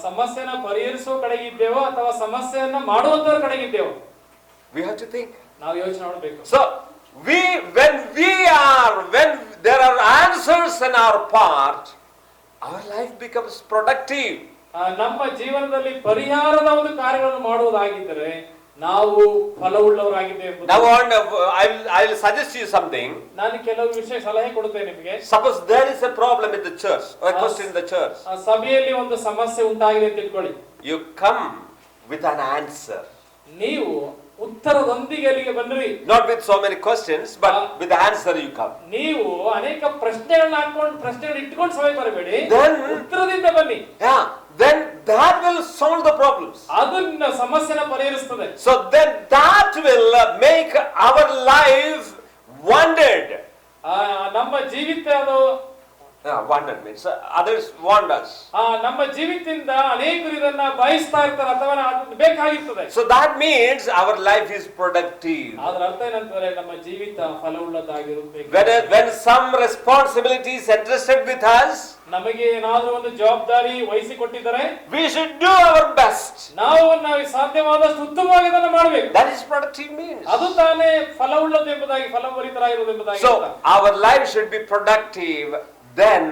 ಸಮಸ್ಯೆನ ಪರಿಹರಿಸುವ ಕಡೆಗಿದ್ದೇವೋ ಅಥವಾ ಸಮಸ್ಯೆಯನ್ನ ಮಾಡುವಂತವರ ಕಡೆಗಿದ್ದೇವೋ? We have to think. ನಾವು ಯೋಚನೆ ಮಾಡಬೇಕು. So when there are answers in our part, our life becomes productive. ನಮ್ಮ ಜೀವನದಲ್ಲಿ ಪರಿಹಾರದ ಒಂದು ಕಾರ್ಯಗಳನ್ನು ಮಾಡುವುದಾಗಿದ್ದರೆ ನಾವು ಫಲವುಳ್ಳವರಾಗಿದ್ದೇವೆ. Now I will suggest you something. ನಾನು ಕೆಲವು ವಿಷಯ ಸಲಹೆ ಕೊಡುತ್ತೇನೆ ನಿಮಗೆ. Suppose there is a problem in the church or a question in the church. ಸಭೆಯಲ್ಲಿ ಒಂದು ಸಮಸ್ಯೆ ಉಂಟಾಗಿದೆ ಅಂತ ಇಟ್ಕೊಳ್ಳಿ. You come with an answer. ನೀವು ಉತ್ತರದೊಂದಿಗೆ ಅಲ್ಲಿಗೆ ಬನ್ನಿರಿ. Not with so many questions, but with the answer you come. ನೀವು ಅನೇಕ ಪ್ರಶ್ನೆಗಳನ್ನ ಇಟ್ಕೊಂಡು ಸಭೆ ಬರಬೇಡಿ. ಉತ್ತರದಿಂದ ಬನ್ನಿ. Then that will solve the problems. ಅದನ್ನ ಸಮಸ್ಯೆನ ಪರಿಹರಿಸುತ್ತದೆ. So then that will make our life wondered. ನಮ್ಮ ಜೀವಿತ ಅದು Wanted means others want us. ನಮ್ಮ ಜೀವಿತದಿಂದ ಅನೇಕರು ಇದನ್ನ ಬಯಸ್ತಾ ಇರ್ತಾರೆ ಅಥವಾ ಅದನ್ನ ಬೇಕಾಗಿರ್ತದೆ. So that means our life is productive. ಅದರ ಅರ್ಥ ಏನಂತಂದ್ರೆ ನಮ್ಮ ಜೀವಿತ ಫಲವುಳ್ಳದಾಗಿರಬೇಕು. When some responsibility is entrusted with us, ನಮಗೆ ಏನಾದರೂ ಒಂದು ಜವಾಬ್ದಾರಿ ವಹಿಸಿಕೊಟ್ಟಿದ್ದಾರೆ, we should do our best. ನಾವು ಸಾಧ್ಯವಾದಷ್ಟು ಉತ್ತಮವಾಗಿ ಅದನ್ನು ಮಾಡಬೇಕು. That is productive means. ಅದು ತಾನೇ ಫಲವುಳ್ಳದು ಎಂಬುದಾಗಿ, ಫಲಭರಿತರಾಗಿರುವುದು ಎಂಬುದಾಗಿ. So our life should be productive. Then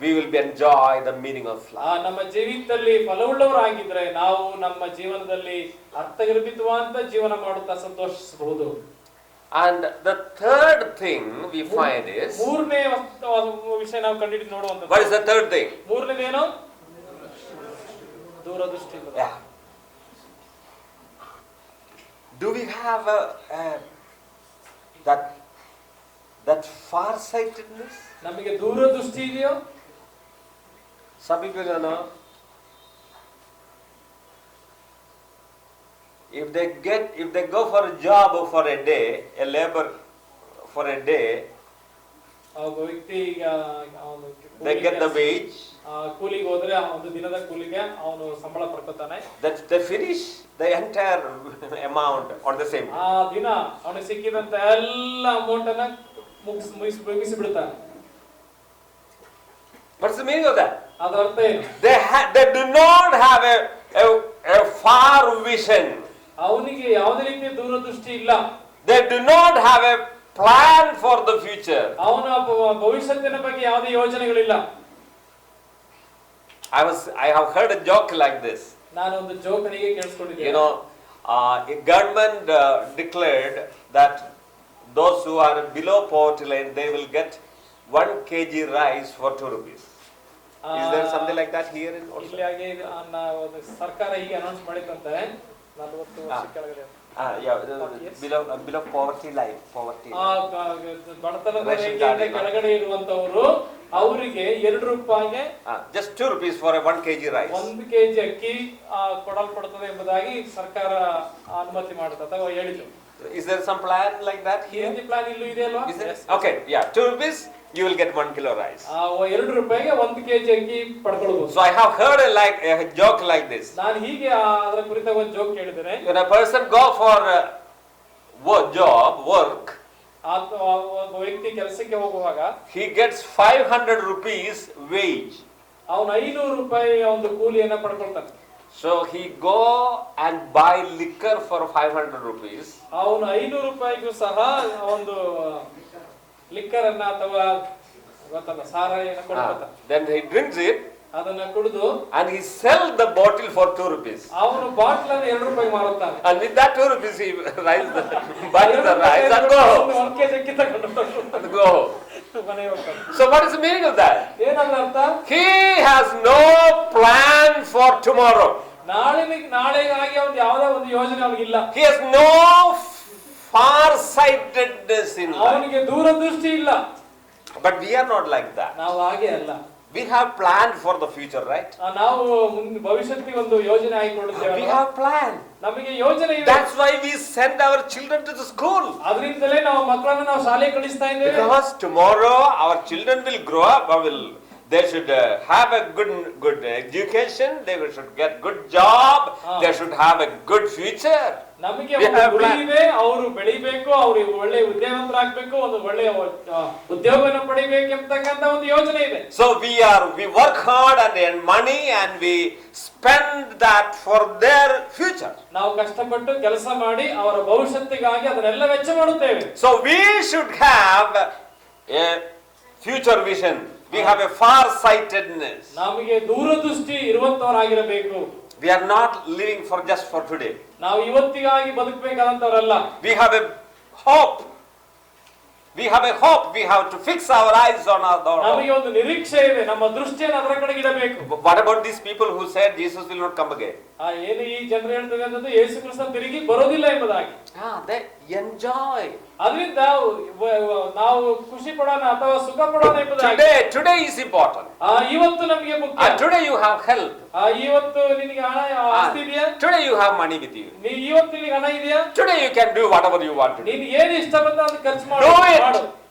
we will be enjoy the meaning of life. ನಮ್ಮ ಜೀವಿತದಲ್ಲಿ ಫಲವುಳ್ಳವರಾಗಿದ್ರೆ ನಾವು ನಮ್ಮ ಜೀವನದಲ್ಲಿ ಅರ್ಥಗರ್ಭಿತವಾದ ಜೀವನ ಮಾಡುತ್ತಾ ಸಂತೋಷಿಸಬಹುದು. And the third thing we find is, ಮೂರನೇ ವಿಷಯ ನಾವು ಕಂಡುಹಿಡಿದು ನೋಡುವಂತದ್ದು. what is the third thing? ಮೂರನೇದೇನು? ದೂರದೃಷ್ಟಿ. Yeah. Do we have that far-sightedness? ನಮಗೆ ದೂರದೃಷ್ಟಿ ಇದೆಯೋ? Some people know, if they go for a job for a day, a labor for a day, ವ್ಯಕ್ತಿ they get the wage. ಕೂಲಿಗೆ ಹೋದ್ರೆ ಒಂದು ದಿನದ ಕೂಲಿಗೆ ಅವನು ಸಂಬಳ ಪಡ್ಕೊತಾನೆ. That they finish the entire amount on the same day. ಆ ದಿನ ಅವನಿಗೆ ಸಿಕ್ಕಿದಂತ ಎಲ್ಲ ಅಮೌಂಟ್ ಅನ್ನ ಮುಗಿಸಿ ಬಿಡ್ತಾನೆ. What's the meaning of that? ಅದರ ಅರ್ಥ ಏನು? They do not have a far vision. ಅವನಿಗೆ ಯಾವುದೇ ರೀತಿಯ ದೂರದೃಷ್ಟಿ ಇಲ್ಲ. They do not have a plan for the future. ಅವನ ಭವಿಷ್ಯತ್ತಿನ ಬಗ್ಗೆ ಯಾವುದೇ ಯೋಜನೆಗಳಿಲ್ಲ. I have heard a joke like this. ನಾನು ಒಂದು ಜೋಕ್ ಹೀಗೆ ಕೇಳಿಸ್ಕೊಂಡಿದ್ದೆ. You know, a government declared that those who are below poverty line, they will get 1 kg rice for 2 rupees. Is there something like that here in Oslo? ಇಲ್ಲಿಯಾಗಿ ಸರ್ಕಾರ ಹೀಗೆ announce ಮಾಡಿತ್ತಂತೆ 40 ವರ್ಷ ಕೆಳಗಡೆ. Below poverty line, poverty. ಬಡತನದ ರೇಖೆಯಿಂದ ಕೆಳಗಡೆ ಇರುವಂತವರು ಅವರಿಗೆ 2 ರೂಪಾಯಿಗೆ just 2 rupees for a 1 kg rice. 1 KG ಅಕ್ಕಿ ಕೊಡಲ್ಪಡುತ್ತದೆ ಎಂಬುದಾಗಿ ಸರ್ಕಾರ ಅನುಮತಿ ಮಾಡುತ್ತೆ ಅಥವಾ ಹೇಳಿದ್ರು. Is there some plan like that here? ಈ ಪ್ಲಾನ್ ಇಲ್ಲೂ ಇದೆ ಅಲ್ವಾ? Okay, yeah, 2 rupees you will get 1 kilo rice. 2 ರೂಪಾಯಿಗೆ 1 ಕೆಜಿ ಅಕ್ಕಿ ಪಡ್ಕೊಳ್ಳಬಹುದು. So I have heard a joke like this. ನಾನು ಹೀಗೆ ಅದರ ಕುರಿತಾಗಿ ಒಂದು ಜೋಕ್ ಕೇಳಿದ್ದೇನೆ. When a person go for work, ಒಬ್ಬ ವ್ಯಕ್ತಿ ಕೆಲಸಕ್ಕೆ ಹೋಗುವಾಗ he gets 500 rupees wage. ಅವನು 500 ರೂಪಾಯಿ ಒಂದು ಕೂಲಿಯನ್ನ ಪಡ್ಕೊಳ್ತಾನೆ. So he go and buy liquor for 500 rupees. ಅವನು 500 ರೂಪಾಯಿಗೂ ಸಹ ಒಂದು ಲಿಕ್ಕರ್ ಅನ್ನ ಅಥವಾ ಗೊತ್ತಲ್ಲ ಸಾರಾಯಿನ ಕೊಡ್ತಾನೆ. Then he drinks it. ಅದನ್ನ ಕುಡಿದು and he sell the bottle for 2 rupees. ಅವನು ಬಾಟಲ್ ಅನ್ನು 2 ರೂಪಾಯಿಗೆ ಮಾರುತ್ತಾನೆ. And with that 2 rupees he buys the rice and go. 1 KG ಅಕ್ಕಿ ತಗೊಂಡು and go. ಮನೆಗೆ ಹೋಗ್ತಾನೆ. So what is the meaning of that? ಏನಂದ್ರೆ ಅರ್ಥ? He has no plan for tomorrow. ನಾಳೆಗಾಗಿ ಅವನು ಯಾವುದೇ ಒಂದು ಯೋಜನೆ ಅವನಿಗಿಲ್ಲ. He has no far-sightedness in life. ಅವನಿಗೆ ದೂರದೃಷ್ಟಿ ಇಲ್ಲ. But we are not like that. ನಾವು ಹಾಗೆ ಅಲ್ಲ. We have planned for the future, right? ನಾವು ಭವಿಷ್ಯಕ್ಕೆ ಒಂದು ಯೋಜನೆ ಹಾಕಿಕೊಳ್ಳುತ್ತೇವೆ. We have planned. ನಮಗೆ ಯೋಜನೆ ಇದೆ. That's why we send our children to the school. ಅದರಿಂದಲೇ ನಾವು ಮಕ್ಕಳನ್ನು ನಾವು ಶಾಲೆಗೆ ಕಳಿಸ್ತಾ ಇದ್ದೇವೆ. Because tomorrow our children will grow up, they should have a good education, they should get good job, they should have a good future. ನಮಗೆ ಒಂದು ಗುರಿ ಇದೆ, ಅವರು ಬೆಳಿಬೇಕು, ಅವರು ಒಳ್ಳೆ ವಿದ್ಯಾವಂತರಾಗಬೇಕು, ಒಂದು ಒಳ್ಳೆಯ ಉದ್ಯೋಗವನ್ನು ಪಡಿಬೇಕು ಎಂಬತಕ್ಕಂತ ಒಂದು ಯೋಜನೆ ಇದೆ. So we work hard and earn money and we spend that for their future. ನಾವು ಕಷ್ಟಪಟ್ಟು ಕೆಲಸ ಮಾಡಿ ಅವರ ಭವಿಷ್ಯತ್ತಿಗಾಗಿ ಅದನ್ನೆಲ್ಲ ವೆಚ್ಚ ಮಾಡುತ್ತೇವೆ. So we should have a future vision. We have a far-sightedness. ನಮಗೆ ದೂರದೃಷ್ಟಿ ಇರುವಂತವರಾಗಿರಬೇಕು. We are not living just for today. ನಾವು ಇವತ್ತಿಗಾಗಿ ಬದುಕಬೇಕಾದಂತವರಲ್ಲ. We have a hope. We have a hope. We have to fix our eyes on our Lord. ನಮಗೆ ಒಂದು ನಿರೀಕ್ಷೆ ಇದೆ, ನಮ್ಮ ದೃಷ್ಟಿಯನ್ನು ಅದರ ಕಡೆಗೆ ಇಡಬೇಕು. What about these people who said Jesus will not come again? ಏನು ಈ ಜನರು ಹೇಳ್ತಾರೆ ಅಂತಂದ್ರೆ ಯೇಸು ಕ್ರಿಸ್ತನು ತಿರುಗಿ ಬರೋದಿಲ್ಲ ಎಂಬುದಾಗಿ. They enjoy. ಅದರಿಂದ ನಾವು ಖುಷಿ ಪಡೋಣ ಅಥವಾ ಸುಖ ಪಡೋಣ ಎಂಬುದಾಗಿ. Today is important. ಇವತ್ತು ನಮಗೆ ಮುಖ್ಯ. Today you have health. ಇವತ್ತು ನಿನಗೆ ಹಣ ಆಸ್ತಿ ಇದೆಯಾ? Today you have money with you. ಇವತ್ತು ನಿನಗೆ ಹಣ ಇದೆಯಾ? Today you can do whatever you want to do. ನೀನು ಏನು ಇಷ್ಟ ಬಂತ ಅದನ್ನ ಖರ್ಚು ಮಾಡು.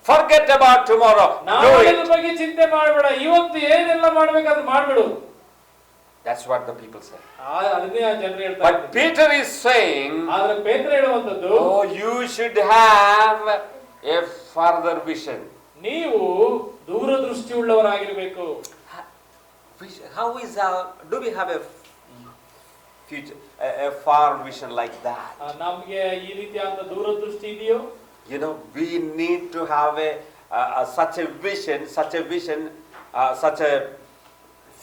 Forget about tomorrow. Do ನಾಳೆಯ it. ಬಗ್ಗೆ ಚಿಂತೆ ಮಾಡಬೇಡ, ಇವತ್ತು ಏನೆಲ್ಲ ಮಾಡ್ಬೇಕಾದ್ರೆ ಮಾಡ್ಬಿಡು. That's what the people say. ಅದನ್ನೇ ಆ ಜನರು ಹೇಳ್ತಾರೆ. But Peter is saying, ಆದ್ರೆ ಪೇತ್ರ ಹೇಳುವಂತದ್ದು, oh, you should have a further vision. ನೀವು ದೂರದೃಷ್ಟಿಯುಳ್ಳವರಾಗಿರಬೇಕು. How is do we have a future, a far vision like that? ನಮಗೆ ಈ ರೀತಿಯಾದ ದೂರದೃಷ್ಟಿ ಇದೆಯೋ? You know, we need to have such a vision, such a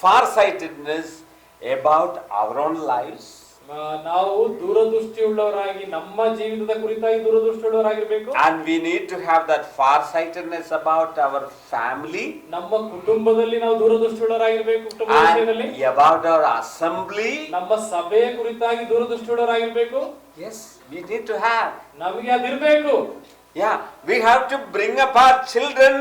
far-sightedness about our own lives. ನಾವು ದೂರದೃಷ್ಟಿಯುಳ್ಳವರಾಗಿ ನಮ್ಮ ಜೀವಿತದ ಕುರಿತಾಗಿ ದೂರದೃಷ್ಟಿಯುಳ್ಳವರಾಗಿರಬೇಕು. And we need to have that far-sightedness about our family. ನಮ್ಮ ಕುಟುಂಬದಲ್ಲಿ ನಾವು ದೂರದೃಷ್ಟಿಯುಳ್ಳವರಾಗಿರಬೇಕು, ಕುಟುಂಬದ ವಿಷಯದಲ್ಲಿ. And about our assembly. ನಮ್ಮ ಸಭೆಯ ಕುರಿತಾಗಿ ದೂರದೃಷ್ಟಿಯುಳ್ಳವರಾಗಿರಬೇಕು. Yes, we need to have. ನಮಗೆ ಅದಿರಬೇಕು. Yeah, we have to bring up our children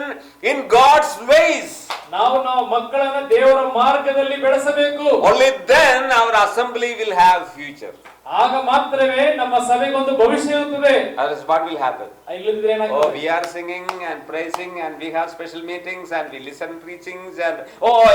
in God's ways. ನಾವು ಮಕ್ಕಳನ್ನ ದೇವರ ಮಾರ್ಗದಲ್ಲಿ ಬೆಳೆಸಬೇಕು. Only then our assembly will have future. ಆಗ ಮಾತ್ರವೇ ನಮ್ಮ ಸಭೆಗೆ ಒಂದು ಭವಿಷ್ಯ ಇರುತ್ತದೆ. Otherwise what will happen? ಇಲ್ಲದಿದ್ರೆ ಏನಾಗ್ತದೆ? Oh, we are singing and praising and we have special meetings and we listen preachings and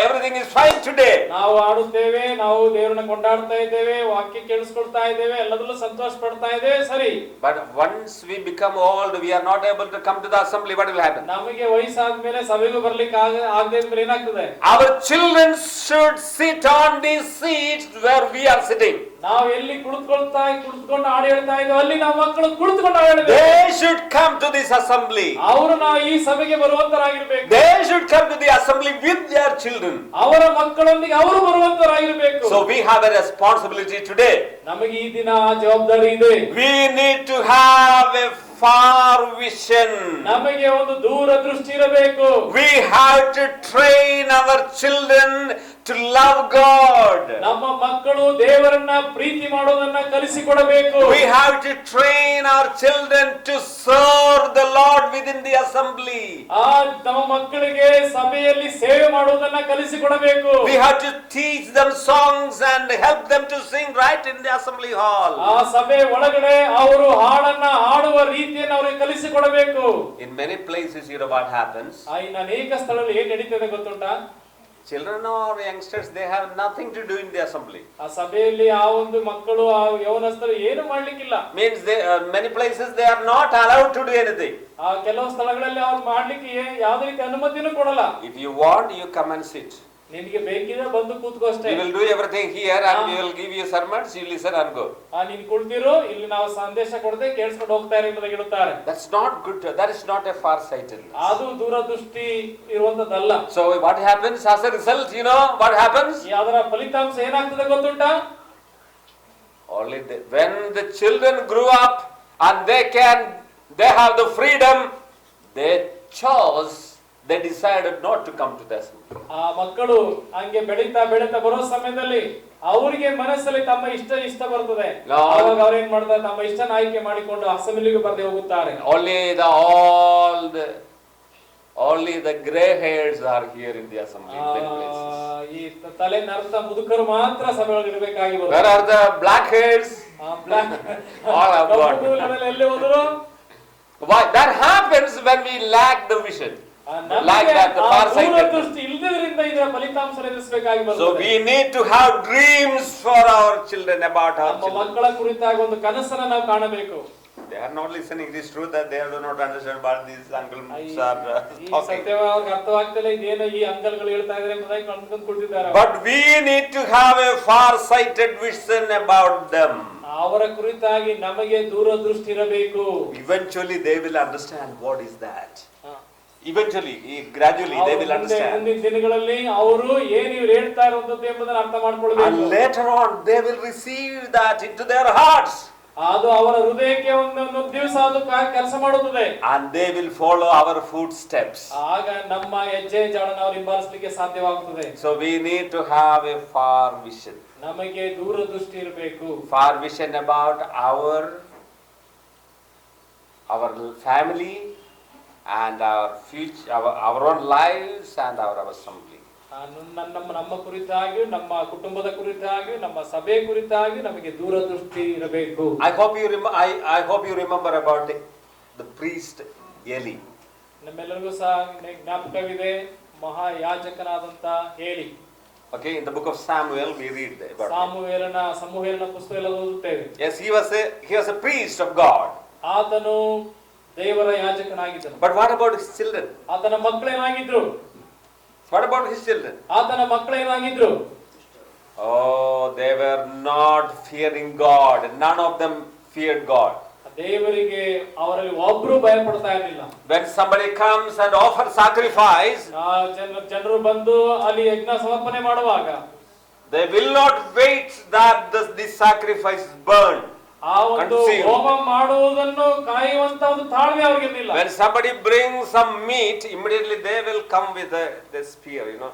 everything is fine today. ನಾವು ಆಡುತ್ತೇವೆ, ನಾವು ದೇವರನ್ನ ಕೊಂಡಾಡ್ತಾ ಇದ್ದೇವೆ, ವಾಕ್ಯ ಕೇಳಿಸ್ಕೊಳ್ತಾ ಇದ್ದೇವೆ, ಎಲ್ಲದರಲ್ಲೂ ಸಂತೋಷ ಪಡ್ತಾ ಇದ್ದೇವೆ, ಸರಿ. But once we become old, we are not able to come to the assembly, what will happen? ನಮಗೆ ವಯಸ್ಸಾದ ಮೇಲೆ ಸಭೆಗೆ ಬರ್ಲಿಕ್ಕೆ ಆಗದೆ ಇದ್ರೆ ಏನಾಗ್ತದೆ? Our children should sit on these seats where we are sitting. ನಾವು ಎಲ್ಲಿ ಕುಳಿತುಕೊಂಡು ಹಾಡು ಹೇಳ್ತಾ ಇದ್ದೇವೆ ಅಲ್ಲಿ ನಾವು ಮಕ್ಕಳು ಕುಳಿತುಕೊಂಡು ಹಾಡು ಹೇಳ್ಬೇಕು. They should come to this assembly. ಅವರು ನಾವು ಈ ಸಭೆಗೆ ಬರುವಂತರಾಗಿರಬೇಕು. They should come to the assembly with their children. ಅವರ ಮಕ್ಕಳೊಂದಿಗೆ ಅವರು ಬರುವಂತರಾಗಿರಬೇಕು. So we have a responsibility today. ನಮಗೆ ಈ ದಿನ ಆ ಜವಾಬ್ದಾರಿ ಇದೆ. We need to have a far vision. ನಮಗೆ ಒಂದು ದೂರದೃಷ್ಟಿ ಇರಬೇಕು. We have to train our children to love God. ನಮ್ಮ ಮಕ್ಕಳು ದೇವರನ್ನ ಪ್ರೀತಿ ಮಾಡೋದನ್ನ ಕಲಿಸಿಕೊಡಬೇಕು. We have to train our children to serve the Lord within the assembly. ನಮ್ಮ ಮಕ್ಕಳಿಗೆ ಸಭೆಯಲ್ಲಿ ಸೇವೆ ಮಾಡುವುದನ್ನ ಕಲಿಸಿಕೊಡಬೇಕು. We have to teach them songs and help them to sing right in the assembly hall. ಆ ಸಭೆ ಒಳಗಡೆ ಅವರು ಹಾಡನ್ನ ಹಾಡುವ ರೀತಿಯನ್ನು ಅವರಿಗೆ ಕಲಿಸಿಕೊಡಬೇಕು. In many places, you know what happens? ಇನ್ನು ಅನೇಕ ಸ್ಥಳಗಳಲ್ಲಿ ಏನ್ ನಡೀತದೆ ಗೊತ್ತುಂಟಾ? Children or youngsters, they have nothing to do in the assembly. ಆ ಸಭೆಯಲ್ಲಿ ಆ ಒಂದು ಮಕ್ಕಳು ಆ ಯೌವನಸ್ಥರು ಏನು ಮಾಡ್ಲಿಕ್ಕಿಲ್ಲ. Means many places they are not allowed to do anything. ಆ ಕೆಲವು ಸ್ಥಳಗಳಲ್ಲಿ ಅವ್ರು ಮಾಡ್ಲಿಕ್ಕೆ ಯಾವುದೇ ರೀತಿ ಅನುಮತಿನೂ ಕೊಡಲ್ಲ. If you want, you come and sit. ನಿನಗೆ ಬೇಕಿದ್ರೆ ಬಂದು ಕೂತ್ಕೋ ಅಷ್ಟೇ. We will do everything here and we will give you sermons, you listen and go. ನೀನು ಕುಳಿತಿರು, ಇಲ್ಲಿ ನಾವು ಸಂದೇಶ ಕೊಡದೆ ಕೇಳಿಸ್ಕೊಂಡು ಹೋಗ್ತಾ ಇರಿ ಅಂತ ಹೇಳುತ್ತಾರೆ. That's not good. That is not a far-sightedness. ಅದು ದೂರದೃಷ್ಟಿ ಇರುವಂತದ್ದಲ್ಲ. So what happens as a result? You know what happens? ಅದರ ಫಲಿತಾಂಶ ಏನಾಗ್ತದೆ ಗೊತ್ತುಂಟಾ? Only when the children grew up and they have the freedom, they decided not to come to the assembly. ಆ ಮಕ್ಕಳು ಹಂಗೆ ಬೆಳೀತಾ ಬರೋ ಸಮಯದಲ್ಲಿ ಅವರಿಗೆ ಮನಸ್ಸಲ್ಲಿ ತಮ್ಮ ಇಷ್ಟ ಬರ್ತದೆ. ಆವಾಗ ಅವ್ರು ಏನ್ ಮಾಡ್ತಾರೆ? ತಮ್ಮ ಇಷ್ಟನ ಆಯ್ಕೆ ಮಾಡಿಕೊಂಡು ಅಸೆಂಬ್ಲಿಗೆ ಬರದೆ ಹೋಗುತ್ತಾರೆ. Only the gray hairs are here in the assembly. ಈ ತಲೆ ನರತ ಮುದುಕರು ಮಾತ್ರ ಸಭೆಯೊಳಗೆ ಇರಬೇಕಾಗಿ ಬರುತ್ತೆ. Where are the black hairs? All have gone. ಎಲ್ಲಿ ಹೋದ್ರು? Why? That happens when we lack the vision. Like that, the far-sightedness. ಇಲ್ಲದ್ರಿಂದ ಇದರ ಫಲಿತಾಂಶ ಎದುರಿಸಬೇಕಾಗಿ ಬರುತ್ತೆ. So we need to have dreams for our children about our children. ಮಕ್ಕಳ ಕುರಿತಾಗಿ ಒಂದು ಕನಸನ್ನ ನಾವು ಕಾಣಬೇಕು. They are not listening. It is true that they do not understand what these uncles are talking. ಸತ್ಯವಾಗಿ ಅರ್ಥವಾಗ್ತಿಲ್ಲ ಇದೇನು ಈ ಅಂಕಲ್ಗಳು ಹೇಳ್ತಾ ಇದ್ದಾರೆ ಎಂಬುದಾಗಿ ಕಂಡುಕೊಂಡು ಕುಳಿತಿದ್ದಾರೆ. But we need to have a far-sighted vision about them. ಅವರ ಕುರಿತಾಗಿ ನಮಗೆ ದೂರದೃಷ್ಟಿ ಇರಬೇಕು. Eventually they will understand what is that. Eventually, gradually they will understand. ಮುಂದಿನ ದಿನಗಳಲ್ಲಿ ಅವರು ಏನು ಇವರು ಹೇಳ್ತಾ ಇರುವಂತದ್ದು ಎಂಬುದನ್ನು ಅರ್ಥ ಮಾಡಿಕೊಳ್ಳಬೇಕು. And later on they will receive that into their hearts. ಅದು ಅವರ ಹೃದಯಕ್ಕೆ ಒಂದು ದಿವಸ ಅದು ಕೆಲಸ ಮಾಡುತ್ತದೆ. And they will follow our footsteps. ಆಗ ನಮ್ಮ ಹೆಜ್ಜೆ ಜಾಡನ್ನು ಅವರು ಹಿಂಬಾಲಿಸಲಿಕ್ಕೆ ಸಾಧ್ಯವಾಗುತ್ತದೆ. So we need to have a far vision. ನಮಗೆ ದೂರದೃಷ್ಟಿ ಇರಬೇಕು. Far vision about our family and our future, our own lives and our assembly. ನಮ್ಮ ಕುರಿತಾಗಿ, ನಮ್ಮ ಕುಟುಂಬದ ಕುರಿತಾಗಿ, ನಮ್ಮ ಸಭೆ ಕುರಿತಾಗಿ ನಮಗೆ ದೂರದೃಷ್ಟಿ ಇರಬೇಕು. I hope you remember about the priest Eli. ನಮ್ಮೆಲ್ಲರಿಗೂ ಸಹ ಜ್ಞಾಪಕವಿದೆ ಮಹಾಯಾಜಕನಾದಂತ ಹೇಳಿ. Okay, in the book of Samuel we read about ಸಮುವೇಲನ ಪುಸ್ತಕದಲ್ಲಿ ಓದುತ್ತೇವೆ. Yes, he was a priest of God. ಆತನು ದೇವರ ಯಾಜಕನಾಗಿದ್ದನು. But what about his children? ಆತನ ಮಕ್ಕಳೇನಾಗಿದ್ರು? What about his children? ಆತನ ಮಕ್ಕಳೇನಾಗಿದ್ರು? Oh, they were not fearing God. None of them feared God. ದೇವರಿಗೆ ಅವರಲ್ಲಿ ಒಬ್ಬರು ಭಯ ಪಡ್ತಾ ಇರಲಿಲ್ಲ. When somebody comes and offers sacrifice, ಜನರು ಬಂದು ಅಲ್ಲಿ ಯಜ್ಞ ಸಮರ್ಪಣೆ ಮಾಡುವಾಗ, they will not wait that this sacrifice is burned. ಆ ಒಂದು ಹೋಮ ಮಾಡುವುದನ್ನು ಕಾಯುವಂತ ಒಂದು ತಾಳ್ಮೆ ಅವರಿಗಿರಲಿಲ್ಲ. When somebody brings some meat, immediately they will come with the spear, you know.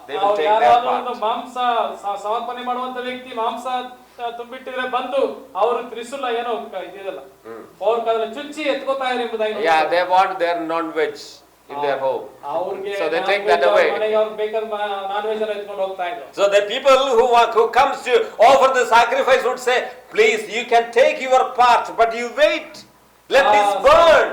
They will take their part. ಮಾಂಸ ಸಮರ್ಪಣೆ ಮಾಡುವಂತ ವ್ಯಕ್ತಿ ಮಾಂಸ ತುಂಬಿಟ್ಟಿದ್ರೆ ಬಂದು ಅವರು ತ್ರಿಶೂಲ ಏನೋ ಇದೆಯಲ್ಲ ಅವ್ರ ಕೈಯಲ್ಲಿ ಚುಚ್ಚಿ ಎತ್ಕೋತಾ ಇದ್ದಾರೆ ಎಂಬುದಾಗಿ. Yeah, they want their non-veg in their home. So they take that away. So the people who comes to offer the sacrifice would say, please, you can take your part, but you wait. Let this burn.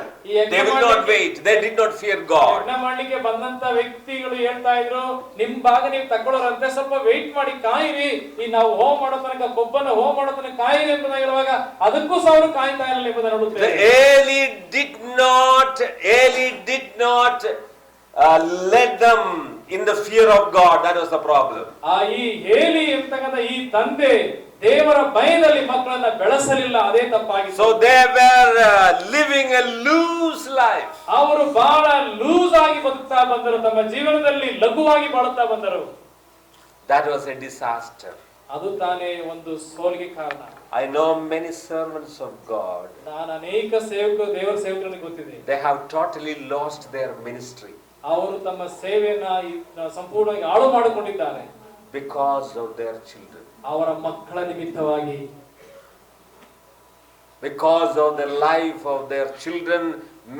They will not wait. They did not fear God. ಯಜ್ಞ ಮಾಡಲಿಕ್ಕೆ ಬಂದಂತ ವ್ಯಕ್ತಿಗಳು ಹೇಳ್ತಾ ಇದ್ರು, ನಿಮ್ ಭಾಗ ನೀವು ತಕೊಳ್ಳೋರಂತೆ ಸ್ವಲ್ಪ ವೆಯ್ಟ್ ಮಾಡಿ ಕಾಯಿರಿ, ಈ ನಾವು ಹೋಮ ಮಾಡೋ ತನಕ ಕೊಬ್ಬನ ಹೋಮ ಮಾಡೋ ತನಕ ಕಾಯಿರಿ ಅಂತ ಹೇಳುವಾಗ ಅದಕ್ಕೂ ಸಹ ಅವರು ಕಾಯ್ತಾ ಇರಲಿಲ್ಲ ಎಂಬುದನ್ನು ನೋಡುತ್ತೇವೆ. Eli did not let them in the fear of God. That was the problem. ಈ ಹೇಲಿ ಎಂತಕ್ಕಂಥ ಈ ತಂದೆ ದೇವರ ಭಯದಲ್ಲಿ ಮಕ್ಕಳನ್ನ ಬೆಳೆಸಲಿಲ್ಲ, ಅದೇ ತಪ್ಪಾಗಿತ್ತು. So they were living a loose life. ಅವರು ಬಹಳ ಲೂಸ್ ಆಗಿ ಬದುಕ್ತಾ ಬಂದರು, ತಮ್ಮ ಜೀವನದಲ್ಲಿ ಲಘುವಾಗಿ ಬಾಳುತ್ತಾ ಬಂದರು. That was a disaster. ಅದು ತಾನೇ ಒಂದು ಸೋಲಿಗೆ ಕಾರಣ. I know many servants of God. ನಾನು ಅನೇಕ ದೇವರ ಸೇವಕರನ್ನು ಗೊತ್ತಿದೆ. They have totally lost their ministry. ಅವರು ತಮ್ಮ ಸೇವೆಯನ್ನ ಸಂಪೂರ್ಣವಾಗಿ ಹಾಳು ಮಾಡಿಕೊಂಡಿದ್ದಾರೆ. Because of their children. ಅವರ ಮಕ್ಕಳ ನಿಮಿತ್ತವಾಗಿ. Because of the life of their children,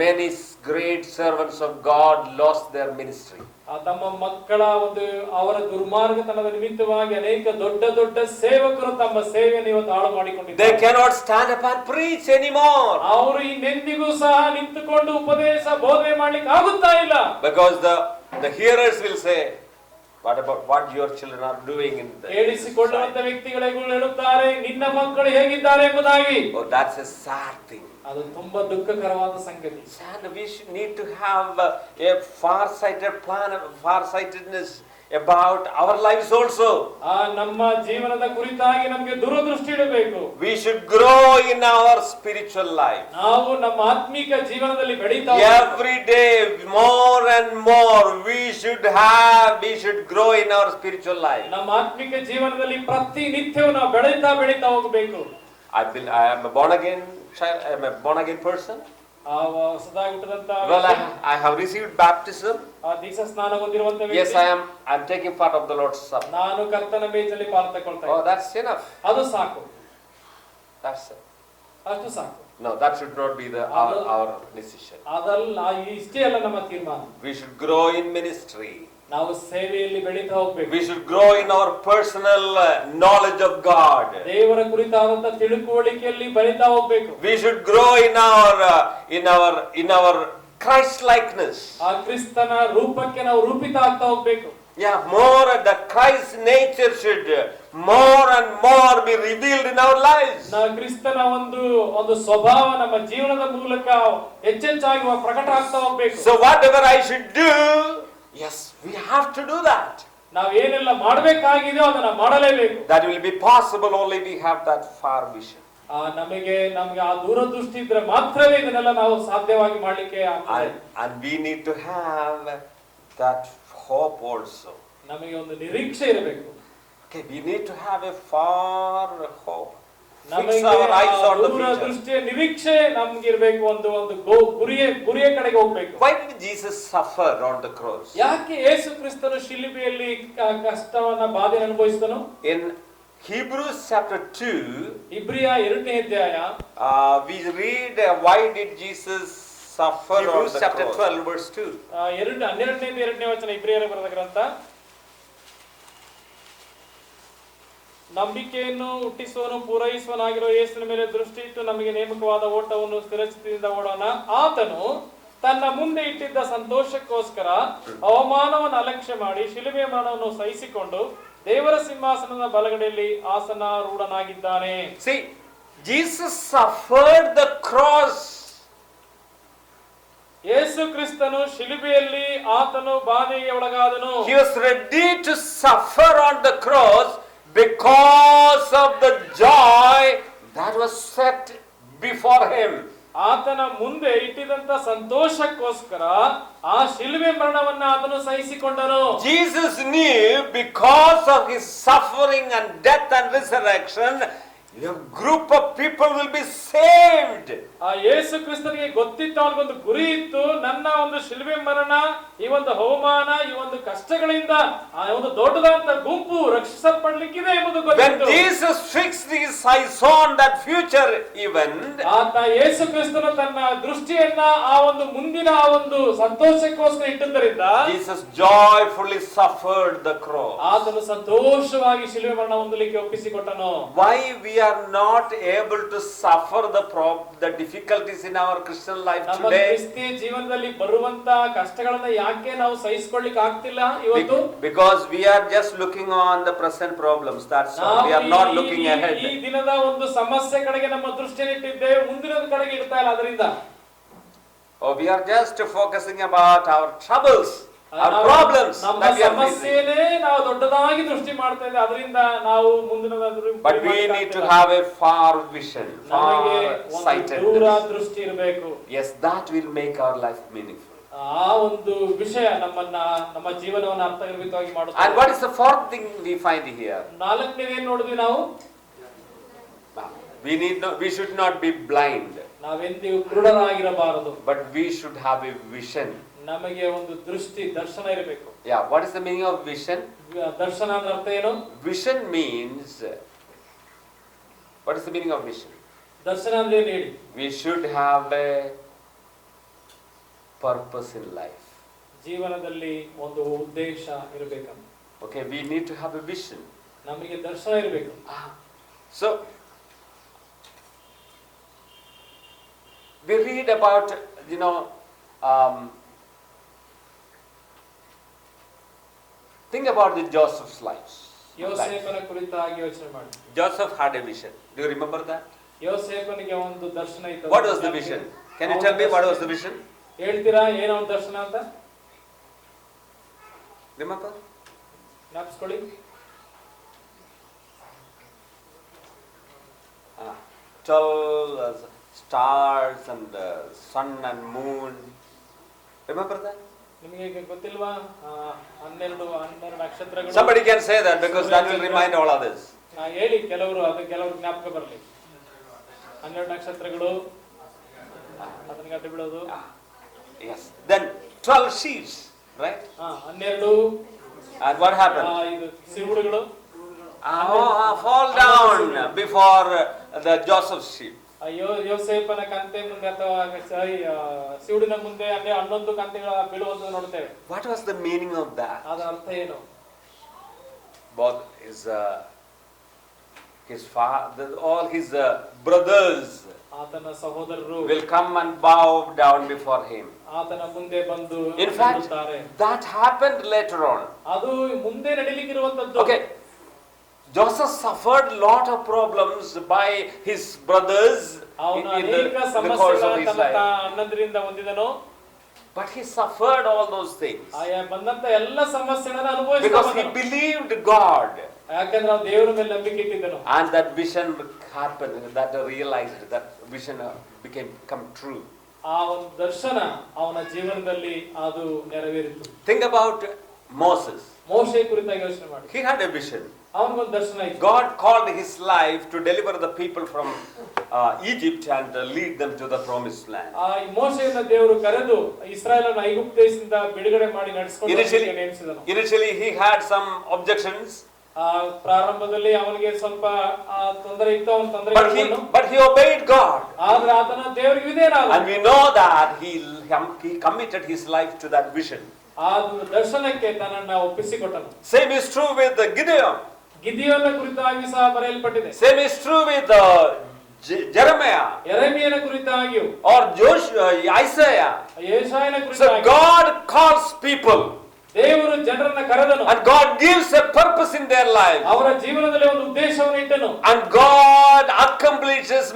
many great servants of God lost their ministry. ತಮ್ಮ ಮಕ್ಕಳ ಒಂದು ಅವರ ದುರ್ಮಾರ್ಗತನದ ನಿಮಿತ್ತವಾಗಿ ಅನೇಕ ದೊಡ್ಡ ದೊಡ್ಡ ಸೇವಕರು ತಮ್ಮ ಸೇವೆಯನ್ನು ಇವತ್ತು ಹಾಳು ಮಾಡಿಕೊಂಡಿದ್ದಾರೆ. They cannot stand up and preach anymore. ಅವರು ಇನ್ನೆಂದಿಗೂ ಸಹ ನಿಂತುಕೊಂಡು ಉಪದೇಶ ಬೋಧನೆ ಮಾಡ್ಲಿಕ್ಕೆ ಆಗುತ್ತಾ ಇಲ್ಲ. Because the hearers will say, what about what your children are doing in the ಹೇಳಿಸಿಕೊಳ್ಳುವಂತ ವ್ಯಕ್ತಿಗಳಿಗೂ ಹೇಳುತ್ತಾರೆ, ನಿನ್ನ ಮಕ್ಕಳು ಹೇಗಿದ್ದಾರೆ ಎಂಬುದಾಗಿ. Oh, that's a sad thing. ಅದು ತುಂಬಾ ದುಃಖಕರವಾದ ಸಂಗತಿ. And we should need to have a far-sighted plan, far-sightedness about our lives also. ನಮ್ಮ ಜೀವನದ ಕುರಿತಾಗಿ ನಮಗೆ ದೂರದೃಷ್ಟಿ ಇಡಬೇಕು. We should grow in our spiritual life. ನಾವು ನಮ್ಮ ಆತ್ಮಿಕ ಜೀವನದಲ್ಲಿ ಬೆಳೀತಾ every day more and more we should grow in our spiritual life. ನಮ್ಮ ಆತ್ಮಿಕ ಜೀವನದಲ್ಲಿ ಪ್ರತಿನಿತ್ಯವೂ ನಾವು ಬೆಳೀತಾ ಹೋಗಬೇಕು. I am a born again child. I am a born again person. Well, I have received baptism. ದೀಕ್ಷಾ ಸ್ನಾನ ಹೊಂದಿರುವಂತ ವ್ಯಕ್ತಿ. Yes, I am taking part of the Lord's Supper. ನಾನು ಕರ್ತನ ಮೇಜಲ್ಲಿ ಪಾಲ್ಗೊಳ್ತಾ ಇದ್ದೇನೆ. Oh, that's enough. ಅದು ಸಾಕು. That's it. ಅಷ್ಟು ಸಾಕು. No, that should not be our decision. ಅದಲ್ಲ, ಇಷ್ಟೇ ಅಲ್ಲ ನಮ್ಮ ತೀರ್ಮಾನ. We should grow in ministry. ನಾವು ಸೇವೆಯಲ್ಲಿ ಬೆಳೀತಾ ಹೋಗಬೇಕು. We should grow in our personal knowledge of God. ದೇವರ ಕುರಿತಾದಂತ ತಿಳುವಳಿಕೆಯಲ್ಲಿ ಬೆಳೀತಾ ಹೋಗಬೇಕು. We should grow in our Christ likeness. ಆ ಕ್ರಿಸ್ತನ ರೂಪಕ್ಕೆ ನಾವು ರೂಪಿತ ಆಗ್ತಾ ಹೋಗಬೇಕು. Yeah, more the Christ nature should more and more be revealed in our lives. ನಾವು ಕ್ರಿಸ್ತನ ಒಂದು ಸ್ವಭಾವ ನಮ್ಮ ಜೀವನದ ಮೂಲಕ ಹೆಚ್ಚೆಚ್ಚಾಗಿ ಪ್ರಕಟ ಆಗ್ತಾ ಹೋಗಬೇಕು. So whatever I should do, yes, we have to do that. ನಾವು ಏನೆಲ್ಲ ಮಾಡಬೇಕಾಗಿದೆಯೋ ಅದನ್ನ ಮಾಡಲೇಬೇಕು. That will be possible only we have that far vision. ನಮಗೆ ಆ ದೂರದೃಷ್ಟಿ ಇದ್ರೆ ಮಾತ್ರವೇ ಇದನ್ನೆಲ್ಲ ನಾವು ಸಾಧ್ಯವಾಗಿ ಮಾಡಲಿಕ್ಕೆ ಆಗ್ತದೆ. And we need to have that hope also. ನಮಗೆ ಒಂದು ನಿರೀಕ್ಷೆ ಇರಬೇಕು. Okay, we need to have a far hope. ನಮಗೆ ದೂರದೃಷ್ಟಿಯ ನಿರೀಕ್ಷೆ ನಮ್ಗೆ ಇರಬೇಕು. ಒಂದು ಗುರಿಯ ಕಡೆಗೆ ಹೋಗ್ಬೇಕು. Why did Jesus suffer on the cross? ಯಾಕೆ ಯೇಸು ಕ್ರಿಸ್ತನು ಶಿಲುಬೆಯಲ್ಲಿ ಕಷ್ಟವನ್ನ ಬಾಧೆ ಅನುಭವಿಸಿದನು? In Hebrews chapter 2, ಇಬ್ರಿಯ 2ನೇ ಅಧ್ಯಾಯ, we read why did Jesus suffer on the chapter cross. 12 verse 2. 12ನೇ ವಚನ, ಇಬ್ರಿಯರ ಬರೆದ ಗ್ರಂಥ. ನಂಬಿಕೆಯನ್ನು ಹುಟ್ಟಿಸುವನು ಪೂರೈಸುವನಾಗಿರೋ ಯೇಸುವಿನ ಮೇಲೆ ದೃಷ್ಟಿ ಇಟ್ಟು ನಮಗೆ ನೇಮಕವಾದ ಓಟವನ್ನು ಸ್ಥಿರಚಿತ್ತದಿಂದ ಓಡೋಣ. ಆತನು ತನ್ನ ಮುಂದೆ ಇಟ್ಟಿದ್ದ ಸಂತೋಷಕ್ಕೋಸ್ಕರ ಅವಮಾನವನ್ನು ಅಲಕ್ಷ್ಯ ಮಾಡಿ ಶಿಲುಬೆಯ ಮರಣವನ್ನು ಸಹಿಸಿಕೊಂಡು ದೇವರ ಸಿಂಹಾಸನದ ಬಲಗಡೆಯಲ್ಲಿ ಆಸನಾರೂಢನಾಗಿದ್ದಾನೆ. See, Jesus suffered the cross. ಯೇಸು ಕ್ರಿಸ್ತನು ಶಿಲುಬೆಯಲ್ಲಿ ಆತನು ಬಾಧೆಗೆ ಒಳಗಾದನು. He was ready to suffer on the cross because of the joy that was set before him. ಆತನ ಮುಂದೆ ಇಟ್ಟಿದಂತ ಸಂತೋಷಕ್ಕೋಸ್ಕರ ಆ ಶಿಲುಬೆ ಮರಣವನ್ನ ಆತನು ಸಹಿಸಿಕೊಂಡನು. Jesus knew because of his suffering and death and resurrection, a group of people will be saved. ಆ ಯೇಸು ಕ್ರಿಸ್ತನಿಗೆ ಗೊತ್ತಿತ್ತು, ಅವನಿಗೊಂದು ಗುರಿ ಇತ್ತು. ನನ್ನ ಒಂದು ಶಿಲುಬೆ ಮರಣ, ಈ ಒಂದು ಅವಮಾನ, ಈ ಒಂದು ಕಷ್ಟಗಳಿಂದ ಆ ಒಂದು ದೊಡ್ಡದಾದಂತ ಗುಂಪು ರಕ್ಷಿಸಲ್ಪಡ್ಲಿಕ್ಕಿದೆ ಎಂಬುದು When ಗೊತ್ತಿತ್ತು. Jesus fixed his eyes on that future event, ಆತ ಯೇಸು ಕ್ರಿಸ್ತನು ತನ್ನ ದೃಷ್ಟಿಯನ್ನ ಆ ಒಂದು ಮುಂದಿನ ಆ ಒಂದು ಸಂತೋಷಕ್ಕೋಸ್ಕರ ಇಟ್ಟದ್ದರಿಂದ Jesus joyfully suffered the cross. ಆತನು ಸಂತೋಷವಾಗಿ ಶಿಲುಬೆ ಮರಣ ಹೊಂದಲಿಕ್ಕೆ ಒಪ್ಪಿಸಿಕೊಟ್ಟನು. Why we are not able to suffer the difficulties in our Christian life ನಮ್ಮ today? ಕ್ರಿಸ್ತಿಯ ಜೀವನದಲ್ಲಿ ಬರುವಂತ ಕಷ್ಟಗಳನ್ನ ಯಾಕೆ ನಾವು ಸಹಿಸಿಕೊಳ್ಳಿಕ್ಕೆ ಆಗ್ತಿಲ್ಲ ಇವತ್ತು? Because we are just looking on the present problems. That's all. We are not looking ಈ ahead. ದಿನದ ಒಂದು ಸಮಸ್ಯೆ ಕಡೆಗೆ ನಮ್ಮ ದೃಷ್ಟಿಯನ್ನು ಇಟ್ಟಿದ್ದೇವೆ, ಮುಂದಿನದ ಕಡೆಗೆ ಇಡ್ತಾ ಇಲ್ಲ. ಅದರಿಂದ Or we are just focusing about our troubles, our problems. ನಮ್ಮ that we are facing. ಸಮಸ್ಯೆನೇ ನಾವು ದೊಡ್ಡದಾಗಿ ದೃಷ್ಟಿ ಮಾಡ್ತಾ ಇದ್ದೇವೆ. ಅದರಿಂದ ನಾವು ಮುಂದಿನದಾದ್ರೂ But we need to have a far vision, ನಮಗೆ far ಒಂದು sighted. ದೂರ ದೃಷ್ಟಿ ಇರಬೇಕು. Yes, that will make our life meaningful. ಆ ಒಂದು ವಿಷಯ ನಮ್ಮ ಜೀವನವನ್ನು ಅರ್ಥಗರ್ಭಿತವಾಗಿ And ಮಾಡುತ್ತದೆ. what is the fourth thing we find here? ನಾಲ್ಕನೇದು ಏನ್ ನೋಡಿದ್ವಿ ನಾವು? We should not be blind, ನಾವೆಂದಿಗೂ ಕುರುಡರಾಗಿರಬಾರದು. but we should have a vision. ನಮಗೆ ಒಂದು ದೃಷ್ಟಿ, ದರ್ಶನ ಇರಬೇಕು. Yeah, what is the meaning of vision? ದರ್ಶನ ಅಂದ್ರೆ ಅರ್ಥ ಏನು? Vision means, what is the meaning of vision? ದರ್ಶನ ಅಂದ್ರೆ ಏನು ಹೇಳಿ? We should have a purpose in life. ಜೀವನದಲ್ಲಿ ಒಂದು ಉದ್ದೇಶ ಇರಬೇಕಂತ. Okay, we need to have a vision. ನಮಗೆ ದರ್ಶನ ಇರಬೇಕು. So, we read about, think about the Joseph's life. ಯೋಸೇಫನ ಕುರಿತಾಗಿ ಯೋಚನೆ ಮಾಡಿ. Joseph had a vision. Do you remember that? ಯೋಸೇಫನಿಗೆ ಒಂದು ದರ್ಶನ ಇತ್ತು. What was the vision? Can you tell me what was the vision? ಹೇಳ್ತೀರಾ ಏನೋ ಒಂದು ದರ್ಶನ ಅಂತ? Remember? ಜ್ಞಾಪಿಸ್ಕೊಳ್ಳಿ. 12 stars and sun and moon. Remember that? ನಿಮಗೆ ಗೊತ್ತಿಲ್ವಾ? 12 ನಕ್ಷತ್ರಗಳು. Somebody can say that because that will remind all others. ಹೇಳಿ ಕೆಲವರು ಜ್ಞಾಪಕ ಬರಲಿ. 12 ನಕ್ಷತ್ರಗಳು ಅದನ್ನ ಗಟ್ಟಿ ಬಿಡೋದು. Yes. Then 12 sheets, right? 12 And what happened? ಇದು ಸಿವುಡುಗಳು Fall down before the Joseph's sheep. ಯೋಸೇಫನ ಕಂತೆ ಮುಂದೆ ಅಥವಾ ಸಿವುಡಿನ ಮುಂದೆ 11 ಕಂತೆಗಳ ಬೀಳುವಂತ ನೋಡ್ತೇವೆ. What was the meaning of that? ಅದರ ಅರ್ಥ ಏನು? Both his father, all his brothers ಆತನ ಸಹೋದರರು will come and bow down before him. ಆತನ ಮುಂದೆ ಬಂದು In fact, that happened later on. ಅದು ಮುಂದೆ ನಡೀಲಿಕ್ಕಿರುವಂತದ್ದು. Okay. Joseph suffered lot of problems by his brothers in the course of his life. ಅಣ್ಣಂದ್ರಿಂದ ಹೊಂದಿದನು. But he suffered all those things ಆಯಾ ಬಂದಂತ ಎಲ್ಲ ಸಮಸ್ಯೆಗಳನ್ನು ಅನುಭವಿಸಿದ. because he believed God. ಯಾಕಂದ್ರೆ ಅವನು ದೇವರ ಮೇಲೆ ನಂಬಿಕೆ ಇಟ್ಟಿದ್ದನು. And that vision happened, that realized that vision come true. ಆ ಒಂದು ದರ್ಶನ ಅವನ ಜೀವನದಲ್ಲಿ ಅದು ನೆರವೇರಿತು. Think about Moses. ಮೋಶೆ ಕುರಿತಾಗಿ ಯೋಚನೆ ಮಾಡಿ. He had a vision. ಅವನಿಗೊಂದು ದರ್ಶನ ಇತ್ತು. God called his life to deliver the people from Egypt and lead them to the promised land. ಆ ಮೋಶೆಯನ್ನು ದೇವರು ಕರೆದು ಇಸ್ರಾಯೇಲನ್ನು ಐಗುಪ್ತ ದೇಶದಿಂದ ಬಿಡುಗಡೆ ಮಾಡಿ ನಡೆಸಿಕೊಂಡು ನೇಮಿಸಿದನು. Initially he had some objections. ಪ್ರಾರಂಭದಲ್ಲಿ ಅವನಿಗೆ ಸ್ವಲ್ಪ ತೊಂದರೆ ಇತ್ತು, ಅವನ ತೊಂದರೆ. But he obeyed God. ಆದ್ರೆ ಆತನ ದೇವರಿಗೆ ವಿಧೇಯನಾದ. And we know that he committed his life to that vision. ಆ ದರ್ಶನಕ್ಕೆ ತನ್ನನ್ನು ಒಪ್ಪಿಸಿಕೊಟ್ಟನು. Same is true with Gideon. ಗಿದಿಯೋನ ಕುರಿತಾಗಿ ಸಹ ಬರೆಯಲ್ಪಟ್ಟಿದೆ. Same is true with Jeremiah ಯೆರೆಮೀಯನ ಕುರಿತಾಗಿಯೂ or Joshua, Isaiah. ಯೆಶಾಯನ So ಕುರಿತಾಗಿಯೂ God calls people ದೇವರು ಜನರನ್ನ ಕರೆದನು, and God gives a purpose in their lives. ಅವರ ಜೀವನದಲ್ಲಿ ಒಂದು ಉದ್ದೇಶವನ್ನು ಇಟ್ಟನು, And God accomplishes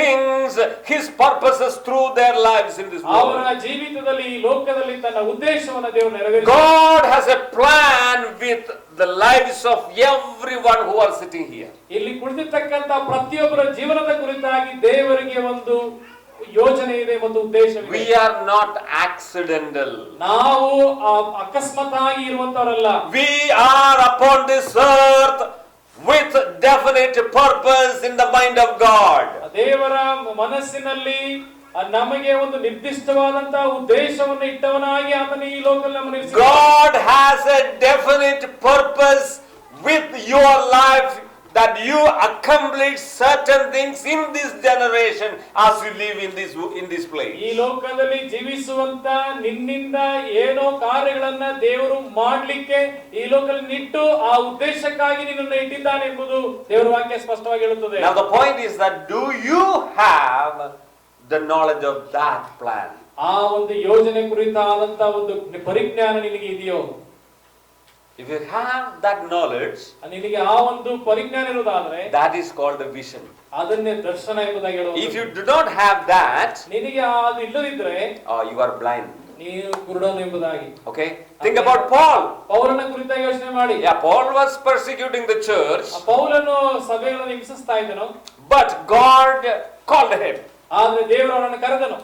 things, His purposes through their lives in this ಅವರ world. ಜೀವಿತದಲ್ಲಿ ಈ ಲೋಕದಲ್ಲಿ ತನ್ನ ಉದ್ದೇಶವನ್ನು ದೇವರು ನೆರವೇರಿಸಿದ. God has a plan with the lives of everyone who are sitting here. ಇಲ್ಲಿ ಕುಳಿತಿರ್ತಕ್ಕಂತ ಪ್ರತಿಯೊಬ್ಬರ ಜೀವನದ ಕುರಿತಾಗಿ ದೇವರಿಗೆ ಒಂದು ಯೋಜನೆ ಇದೆ ಮತ್ತು ಉದ್ದೇಶವಿದೆ. We are not accidental. ನಾವು ಅಕಸ್ಮಾತ್ತಾಗಿ ಇರುವಂತವರಲ್ಲ. We are upon this earth with definite purpose in the mind of God. ದೇವರ ಮನಸ್ಸಿನಲ್ಲಿ ನಮಗೆ ಒಂದು ನಿರ್ದಿಷ್ಟವಾದಂತಹ ಉದ್ದೇಶವನ್ನು ಇಟ್ಟವನಾಗಿ ಆತನ ಈ ಲೋಕದಲ್ಲಿ ನಮ್ಮನ್ನು ಇರಿಸಿದ್ದಾನೆ. God has a definite purpose with your life, that you accomplish certain things in this generation as you live in this place. ಈ ಲೋಕದಲ್ಲಿ ಜೀವಿಸುವಂತ ನಿನ್ನಿಂದ ಏನೋ ಕಾರ್ಯಗಳನ್ನ ದೇವರು ಮಾಡ್ಲಿಕ್ಕೆ ಈ ಲೋಕದಲ್ಲಿ ನಿಟ್ಟು ಆ ಉದ್ದೇಶಕ್ಕಾಗಿ ನಿನ್ನನ್ನು ಇಟ್ಟಿದ್ದಾನೆ ಎಂಬುದು ದೇವರ ವಾಕ್ಯ ಸ್ಪಷ್ಟವಾಗಿ ಹೇಳುತ್ತದೆ. Now the point is that do you have the knowledge of that plan? ಆ ಒಂದು ಯೋಜನೆ ಕುರಿತಾದಂತ ಒಂದು ಪರಿಜ್ಞಾನ ನಿನಗೆ ಇದೆಯೋ? If you have that knowledge, ನಿನಗೆ ಆ ಒಂದು ಪರಿಜ್ಞಾನ ಇರುವುದಾದ್ರೆ that is called a vision. ಅದನ್ನೇ ದರ್ಶನ ಎಂಬುದಾಗಿ ಹೇಳುವುದು. If you do not have that, ನಿನಗೆ ಅದು ಇಲ್ಲದಿದ್ರೆ you are blind. ನೀನು ಕುರುಡನು ಎಂಬುದಾಗಿ. Okay, think about Paul. ಪೌಲನ ಕುರಿತಾಗಿ ಯೋಚನೆ ಮಾಡಿ. Yeah, Paul was persecuting the church, ಪೌಲನು ಸಭೆಗಳನ್ನು ಹಿಂಸಿಸ್ತಾ ಇದ್ದನು, but God called him. ಆದ್ರೆ ದೇವರು ಅವನನ್ನು ಕರೆದನು.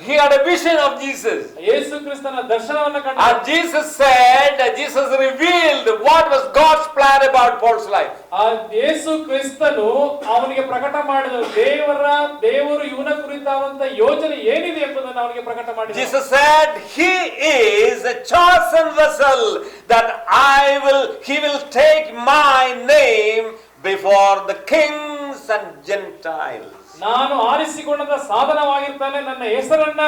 He had a vision of Jesus. ಯೇಸು ಕ್ರಿಸ್ತನ ದರ್ಶನವನ್ನು ಕಂಡ. And Jesus revealed what was God's plan about Paul's life. ಆ ಯೇಸು ಕ್ರಿಸ್ತನು ಅವನಿಗೆ ಪ್ರಕಟ ಮಾಡಿದ ದೇವರು ಇವನ ಕುರಿತಾದಂತ ಯೋಜನೆ ಏನಿದೆ ಎಂಬುದನ್ನು ಅವನಿಗೆ ಪ್ರಕಟ ಮಾಡಿದ. Jesus said, He is a chosen vessel that He will take my name before the kings and Gentiles. ನಾನು ಆರಿಸಿಕೊಂಡ ಸಾಧನವಾಗಿರ್ತಾನೆ, ನನ್ನ ಹೆಸರನ್ನ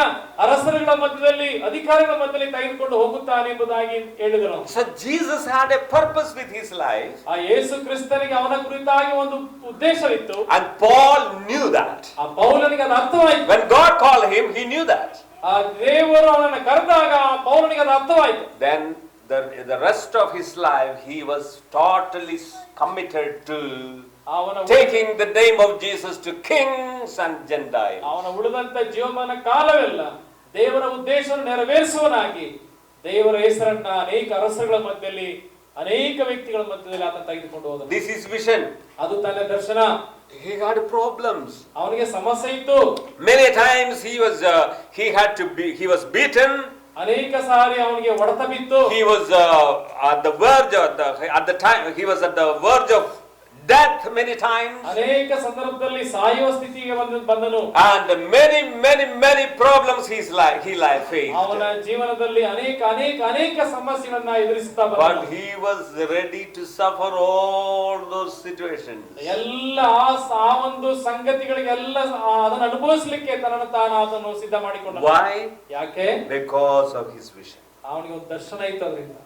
ಅರಸರುಗಳ ಮಧ್ಯದಲ್ಲಿ ಅಧಿಕಾರಿಗಳ ಮಧ್ಯದಲ್ಲಿ ತೆಗೆದುಕೊಂಡು ಹೋಗುತ್ತಾನೆ ಎಂಬುದಾಗಿ ಹೇಳಿದರು. So Jesus had a purpose with his life. ಆ ಯೇಸು ಕ್ರಿಸ್ತನಿಗೆ ಅವನ ಕುರಿತಾಗಿ ಒಂದು ಉದ್ದೇಶವಿತ್ತು. And Paul knew that. ಆ ಪೌಲನಿಗೆ ಅದು ಅರ್ಥವಾಯಿತು. When God called him, he knew that. ಆ ದೇವರು ಅವನನ್ನು ಕರೆದಾಗ ಪೌಲನಿಗೆ ಅದು ಅರ್ಥವಾಯಿತು. Then the rest of his life he was totally committed to taking the name of Jesus to kings and Gentiles. ಅವನ ಉಳಿದಂತ ಜೀವಮಾನ ಕಾಲವೆಲ್ಲ ದೇವರ ಉದ್ದೇಶವನ್ನು ನೆರವೇರಿಸುವನಾಗಿ ದೇವರ ಹೆಸರನ್ನ ಅನೇಕ ಅರಸರುಗಳ ಮಧ್ಯದಲ್ಲಿ ಅನೇಕ ವ್ಯಕ್ತಿಗಳ ಮಧ್ಯದಲ್ಲಿ ಆತ ತೆಗೆದುಕೊಂಡು ಹೋದನು. This is vision. ಅದು ತನ್ನ ದರ್ಶನ. He had problems. ಅವನಿಗೆ ಸಮಸ್ಯೆ ಇತ್ತು. Many times he was beaten. ಅನೇಕ ಸಾರಿ ಅವನಿಗೆ ಹೊಡೆತ ಬಿತ್ತು. He was at the verge of death many times. ಅನೇಕ ಸಂದರ್ಭದಲ್ಲಿ ಸಾಯುವ ಸ್ಥಿತಿಗೆ ಬಂದನು. And many problems he faced. ಅವನ ಜೀವನದಲ್ಲಿ ಅನೇಕ ಸಮಸ್ಯೆಗಳನ್ನ ಎದುರಿಸುತ್ತಾ ಬಂದನು. But he was ready to suffer all those situations. ಎಲ್ಲ ಆ ಒಂದು ಸಂಗತಿಗಳಿಗೆಲ್ಲ ಅದನ್ನು ಅನುಭವಿಸಲಿಕ್ಕೆ ತನ್ನನ್ನು ತಾನು ಸಿದ್ಧ ಮಾಡಿಕೊಂಡ. Why? ಯಾಕೆ? Because of his vision. ಅವನಿಗೆ ಒಂದು ದರ್ಶನ ಇತ್ತು. ಅದರಿಂದ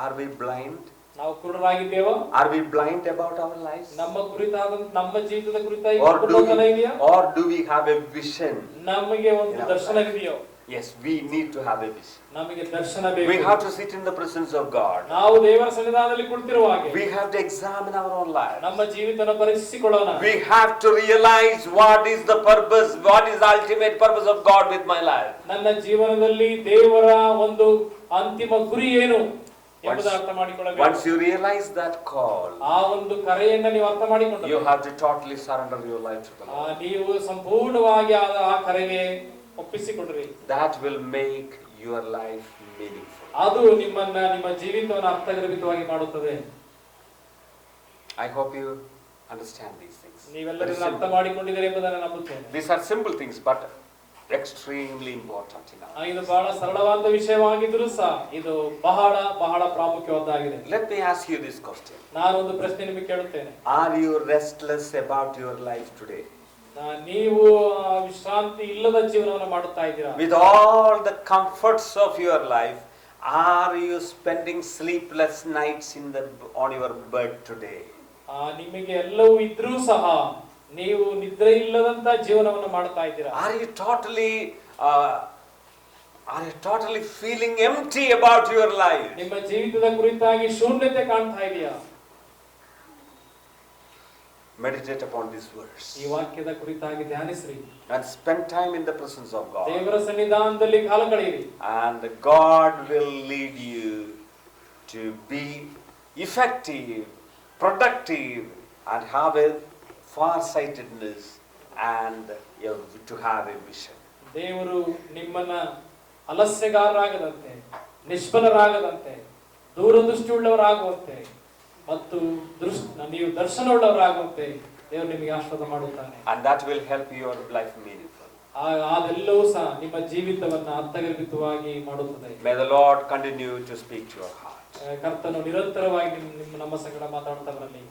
Are we blind? ನಾವು ಕುರುಡರಾಗಿದ್ದೇವೋ? Are we blind about our lives? ನಮ್ಮ ಕುರಿತಾದ ನಮ್ಮ ಜೀವಿತದ ಕುರಿತಾಗಿ Or do we have a vision? ನಮಗೆ ಒಂದು ದರ್ಶನವಿದೆಯೋ? Yes, we need to have a vision. ನಮಗೆ ದರ್ಶನ ಬೇಕು. We have to sit in the presence of God. ನಾವು ದೇವರ ಸನ್ನಿಧಾನದಲ್ಲಿ ಕುಳಿತಿರುವಾಗ We have to examine our own lives. ನಮ್ಮ ಜೀವಿತವನ್ನು ಪರೀಕ್ಷಿಸಿಕೊಳ್ಳೋಣ. We have to realize what is the purpose, what is the ultimate purpose of God with my life. ನನ್ನ ಜೀವನದಲ್ಲಿ ದೇವರ ಒಂದು ಅಂತಿಮ ಗುರಿ ಏನು ಎಂಬುದನ್ನು ಅರ್ಥ ಮಾಡಿಕೊಳ್ಳಬೇಕು. Once you realize that call, ಆ ಒಂದು ಕರೆಯನ್ನು ನೀವು ಅರ್ಥ ಮಾಡಿಕೊಂಡರೆ you have to totally surrender your life to the Lord. ನೀವು ಸಂಪೂರ್ಣವಾಗಿ ಆ ಕರೆಗೆ ಒಪ್ಪಿಸಿಕೊಂಡ್ರಿ. That will make your life meaningful. ಅದು ನಿಮ್ಮ ಜೀವಿತವನ್ನು ಅರ್ಥಗರ್ಭಿತವಾಗಿ ಮಾಡುತ್ತದೆ. I hope you understand these things. ನೀವೆಲ್ಲರೂ ಅರ್ಥ ಮಾಡಿಕೊಂಡಿದ್ದೀರಿ ಎಂಬುದನ್ನು ನಂಬುತ್ತೇನೆ. These are simple things but extremely important in our life. ಇದು ಬಹಳ ಸರಳವಾದ ವಿಷಯವಾಗಿದ್ದರೂ ಸಹ ಇದು ಬಹಳ ಪ್ರಾಮುಖ್ಯವಾದದ್ದಾಗಿದೆ. Let me ask you this question. ನಾನು ಒಂದು ಪ್ರಶ್ನೆ ನಿಮಗೆ ಕೇಳುತ್ತೇನೆ. Are you restless about your life today? ನೀವು ವಿಶ್ರಾಂತಿ ಇಲ್ಲದ ಜೀವನವನ್ನು ಮಾಡುತ್ತಾ ಇದ್ದೀರಾ? With all the comforts of your life, are you spending sleepless nights on your bed today? ನಿಮಗೆ ಎಲ್ಲವೂ ಇದ್ರೂ ಸಹ ನೀವು ನಿದ್ರೆ ಇಲ್ಲದಂತ ಜೀವನವನ್ನು ಮಾಡ್ತಾ ಇದ್ದೀರಾ? Are you totally feeling empty about your life? ನಿಮ್ಮ ಜೀವಿತದ ಕುರಿತಾಗಿ ಶೂನ್ಯತೆ ಕಾಣ್ತಾ ಇದೆಯಾ? Meditate upon this verse ಈ ವಾಕ್ಯದ ಕುರಿತಾಗಿ ಧ್ಯಾನಿಸಿರಿ and spend time in the presence of God. ದೇವರ ಸನ್ನಿಧಾನದಲ್ಲಿ ಕಾಲ ಕಳೆಯಿರಿ. And God will lead you to be effective, productive, and have a far-sightedness and to have a vision. ದೇವರು ನಿಮ್ಮನ್ನ ಅಲಸ್ಯಗಾರರಾಗದಂತೆ, ನಿಷ್ಫಲರಾಗದಂತೆ, ದೂರದೃಷ್ಟಿಯುಳ್ಳವರಾಗುವಂತೆ ಮತ್ತು ನೀವು ದರ್ಶನವುಳ್ಳವರಾಗುವಂತೆ ದೇವರು ನಿಮಗೆ ಆಶೀರ್ವಾದ ಮಾಡುತ್ತಾನೆ. And that will help your life meaningful. ಅದೆಲ್ಲವೂ ಸಹ ನಿಮ್ಮ ಜೀವಿತವನ್ನ ಅರ್ಥಗರ್ಭಿತವಾಗಿ ಮಾಡುತ್ತದೆ. May the Lord continue to speak to your heart. ಕರ್ತನು ನಿರಂತರವಾಗಿ ನಮ್ಮ ಸಂಗಡ ಮಾತಾಡ್ತಾ ಬರಲಿ.